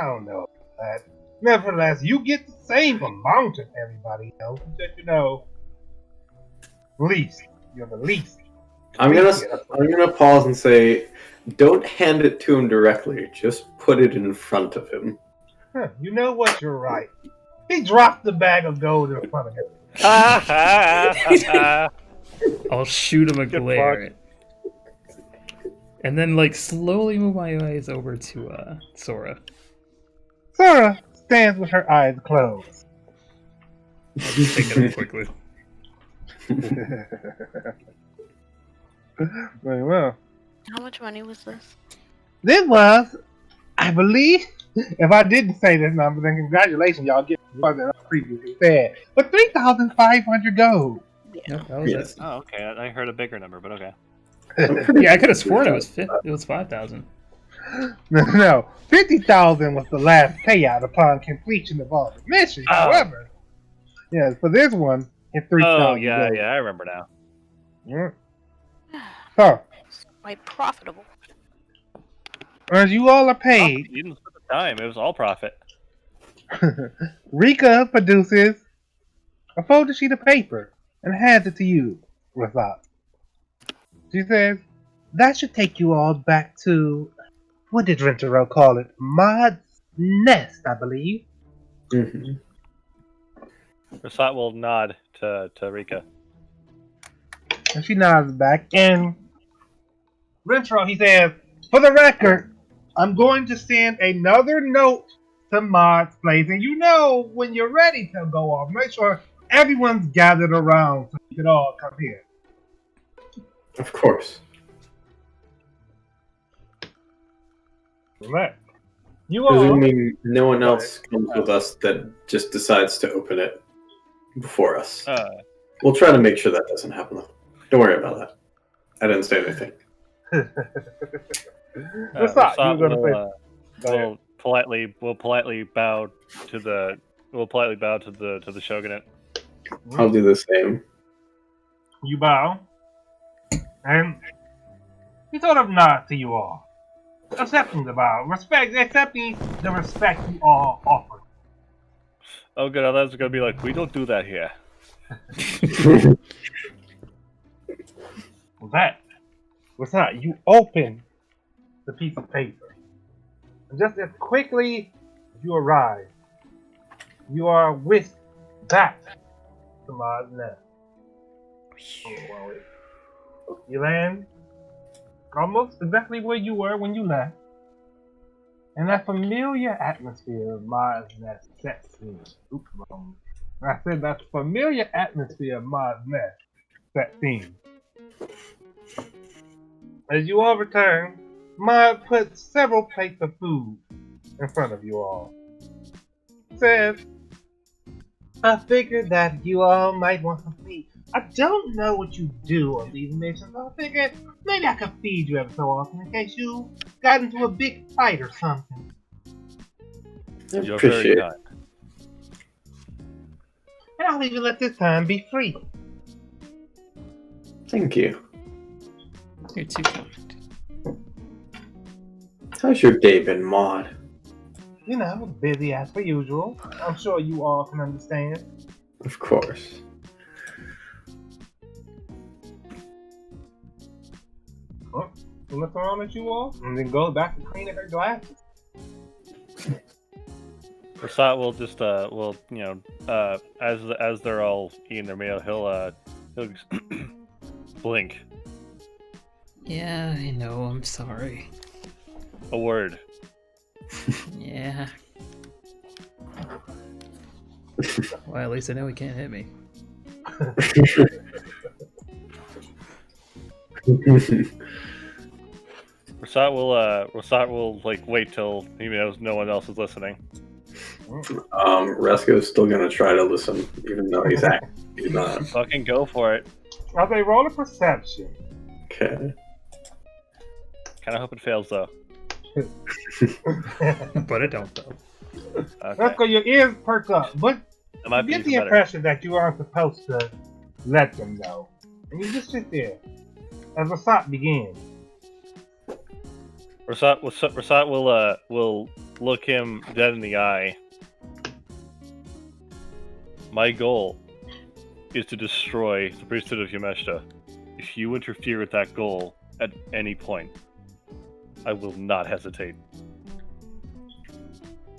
don't know that. Nevertheless, you get the same amount as everybody else. Just, least. You're the least. I'm gonna pause and say, don't hand it to him directly. Just put it in front of him. Huh, you know what? You're right. He dropped the bag of gold in front of him. I'll shoot him a Good glare. And then, like, slowly move my eyes over to Sora. Sarah stands with her eyes closed. I'll just take it up quickly. Very well. How much money was this? This was, I believe, if I didn't say this number, then congratulations, y'all get more than I previously said. But 3,500 gold. Nope, that was it. Oh, okay. I heard a bigger number, but okay. Yeah, I could have sworn it was 5,000. No, 50,000 was the last payout upon completion of all the missions. Oh. However, yes, for this one, it's 3,000. Oh, yeah, gold. yeah, I remember now. Yeah. So, Quite profitable. as you all are Oh, paid, you didn't spend the time. It was all profit. Rika produces a folded sheet of paper and hands it to you, Rasat. She says, that should take you all back to, what did Rentaro call it? Mod's Nest, I believe. Mm-hmm. Rasat will nod to Rika. And she nods back, and Rentaro, he says, for the record, I'm going to send another note to Mod's place, and you know, when you're ready to go off, make sure everyone's gathered around so you can all come here. Of course. Correct. You all, Presuming no one else comes with us that just decides to open it before us. We'll try to make sure that doesn't happen. Don't worry about that. I didn't say anything. Rasat, you were going to say. We'll politely bow to the shogunate. I'll do the same. You bow, and he sort of nods to you all, accepting the bow, accepting the respect you all offer. Oh, good. I thought it was gonna be like, we don't do that here. What's that? You open the piece of paper, and just as quickly as you arrive, you are whisked back to Mod's Nest. You land almost exactly where you were when you left, and that familiar atmosphere of Mod's Nest sets in. Oops, wrong. I said that familiar atmosphere of Mod's Nest sets in. As you all return, Mod puts several plates of food in front of you all. Says, I figured that you all might want some meat. I don't know what you do on these missions. I figured maybe I could feed you every so often in case you got into a big fight or something. You're Appreciate very it. kind. And I'll even let this time be free. Thank you. You're too kind. How's your day been, Maud? You know, busy as per usual. I'm sure you all can understand. Of course. Oh, look around at you all, and then go back to cleaning her glasses. Rasat will just as they're all eating their meal, he'll just blink Yeah, I know, I'm sorry. a word. Yeah. Well, at least I know he can't hit me. Rasat will like wait till he knows no one else is listening. Resco's still gonna try to listen, even though he's not. Fucking go for it. Now they roll a perception. Okay. Kind of hope it fails though. But it don't, though. Okay. Let's go, your ears perk up, but That might you be get even the better. impression that you aren't supposed to let them know. And you just sit there as Rasat begins. Rasat will look him dead in the eye. My goal is to destroy the priesthood of Yameshta if you interfere with that goal at any point, I will not hesitate.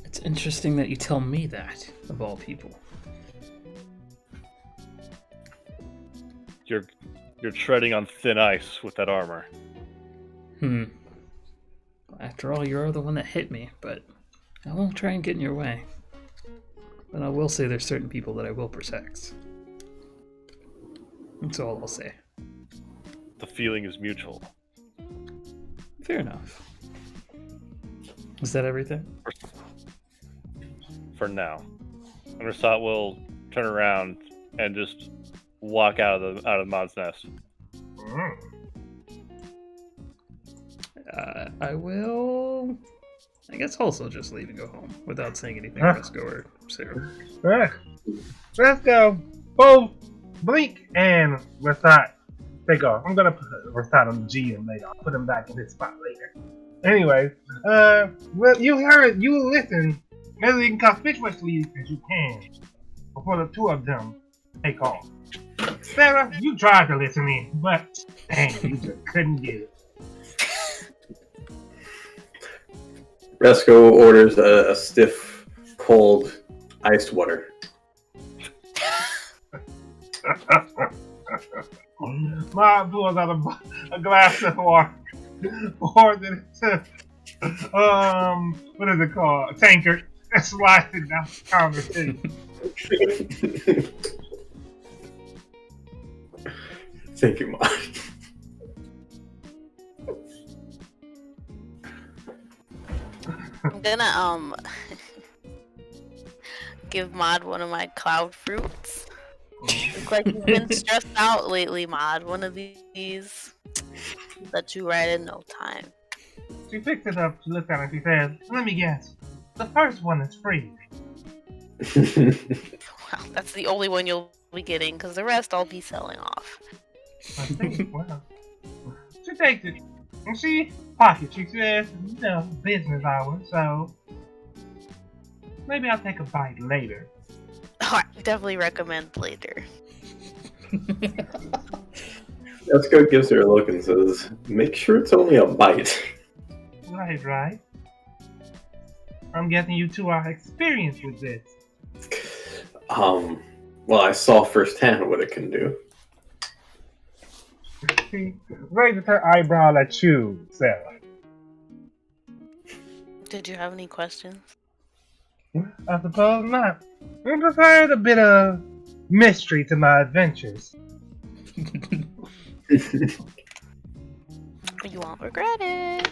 It's interesting that you tell me that, of all people. You're treading on thin ice with that armor. After all, you're the one that hit me, but I won't try and get in your way. But I will say there's certain people that I will protect. That's all I'll say. The feeling is mutual. Fair enough. Is that everything? For now. And Rasat will turn around and just walk out of the mod's nest. I will, I guess, also just leave and go home without saying anything to Resco or Sarah. Alright. Let's go. Both Blink and Rasat take off. I'm gonna put Rasat on the GM later. I'll put him back in his spot later. Anyway, well, you listen as inconspicuously as you can before the two of them take off. Sarah, you tried to listen in, but dang, you just couldn't get it. Resco orders a stiff, cold, iced water. Mom pulls out a glass of water, pours it into, what is it called? A tankard, and slides it down the conversation. Thank you, Mom. I'm gonna give Mod one of my cloud fruits. Looks like you've been stressed out lately, Mod. One of these let you right in no time. She picks it up, she looks at it, she says, "Let me guess. The first one is free." Well, that's the only one you'll be getting, because the rest I'll be selling off. I think, well. She takes it, and she pockets. She says, business hours, so maybe I'll take a bite later. Oh, I definitely recommend later. Resco gives her a look and says, "Make sure it's only a bite." Right. I'm guessing you two are experienced with this. Well, I saw firsthand what it can do. She raises her eyebrow at you, Sarah. Did you have any questions? I suppose not. I preferred a bit of mystery to my adventures. You won't regret it.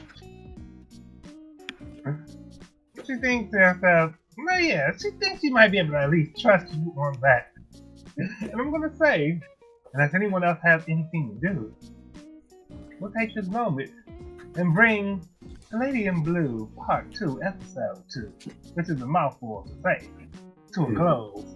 She thinks to herself, well, yeah, she thinks she might be able to at least trust you on that. And I'm gonna say, unless anyone else has anything to do, we'll take this moment and bring Caladium Blue Part 2, Episode 2, which is a mouthful to say, to a close.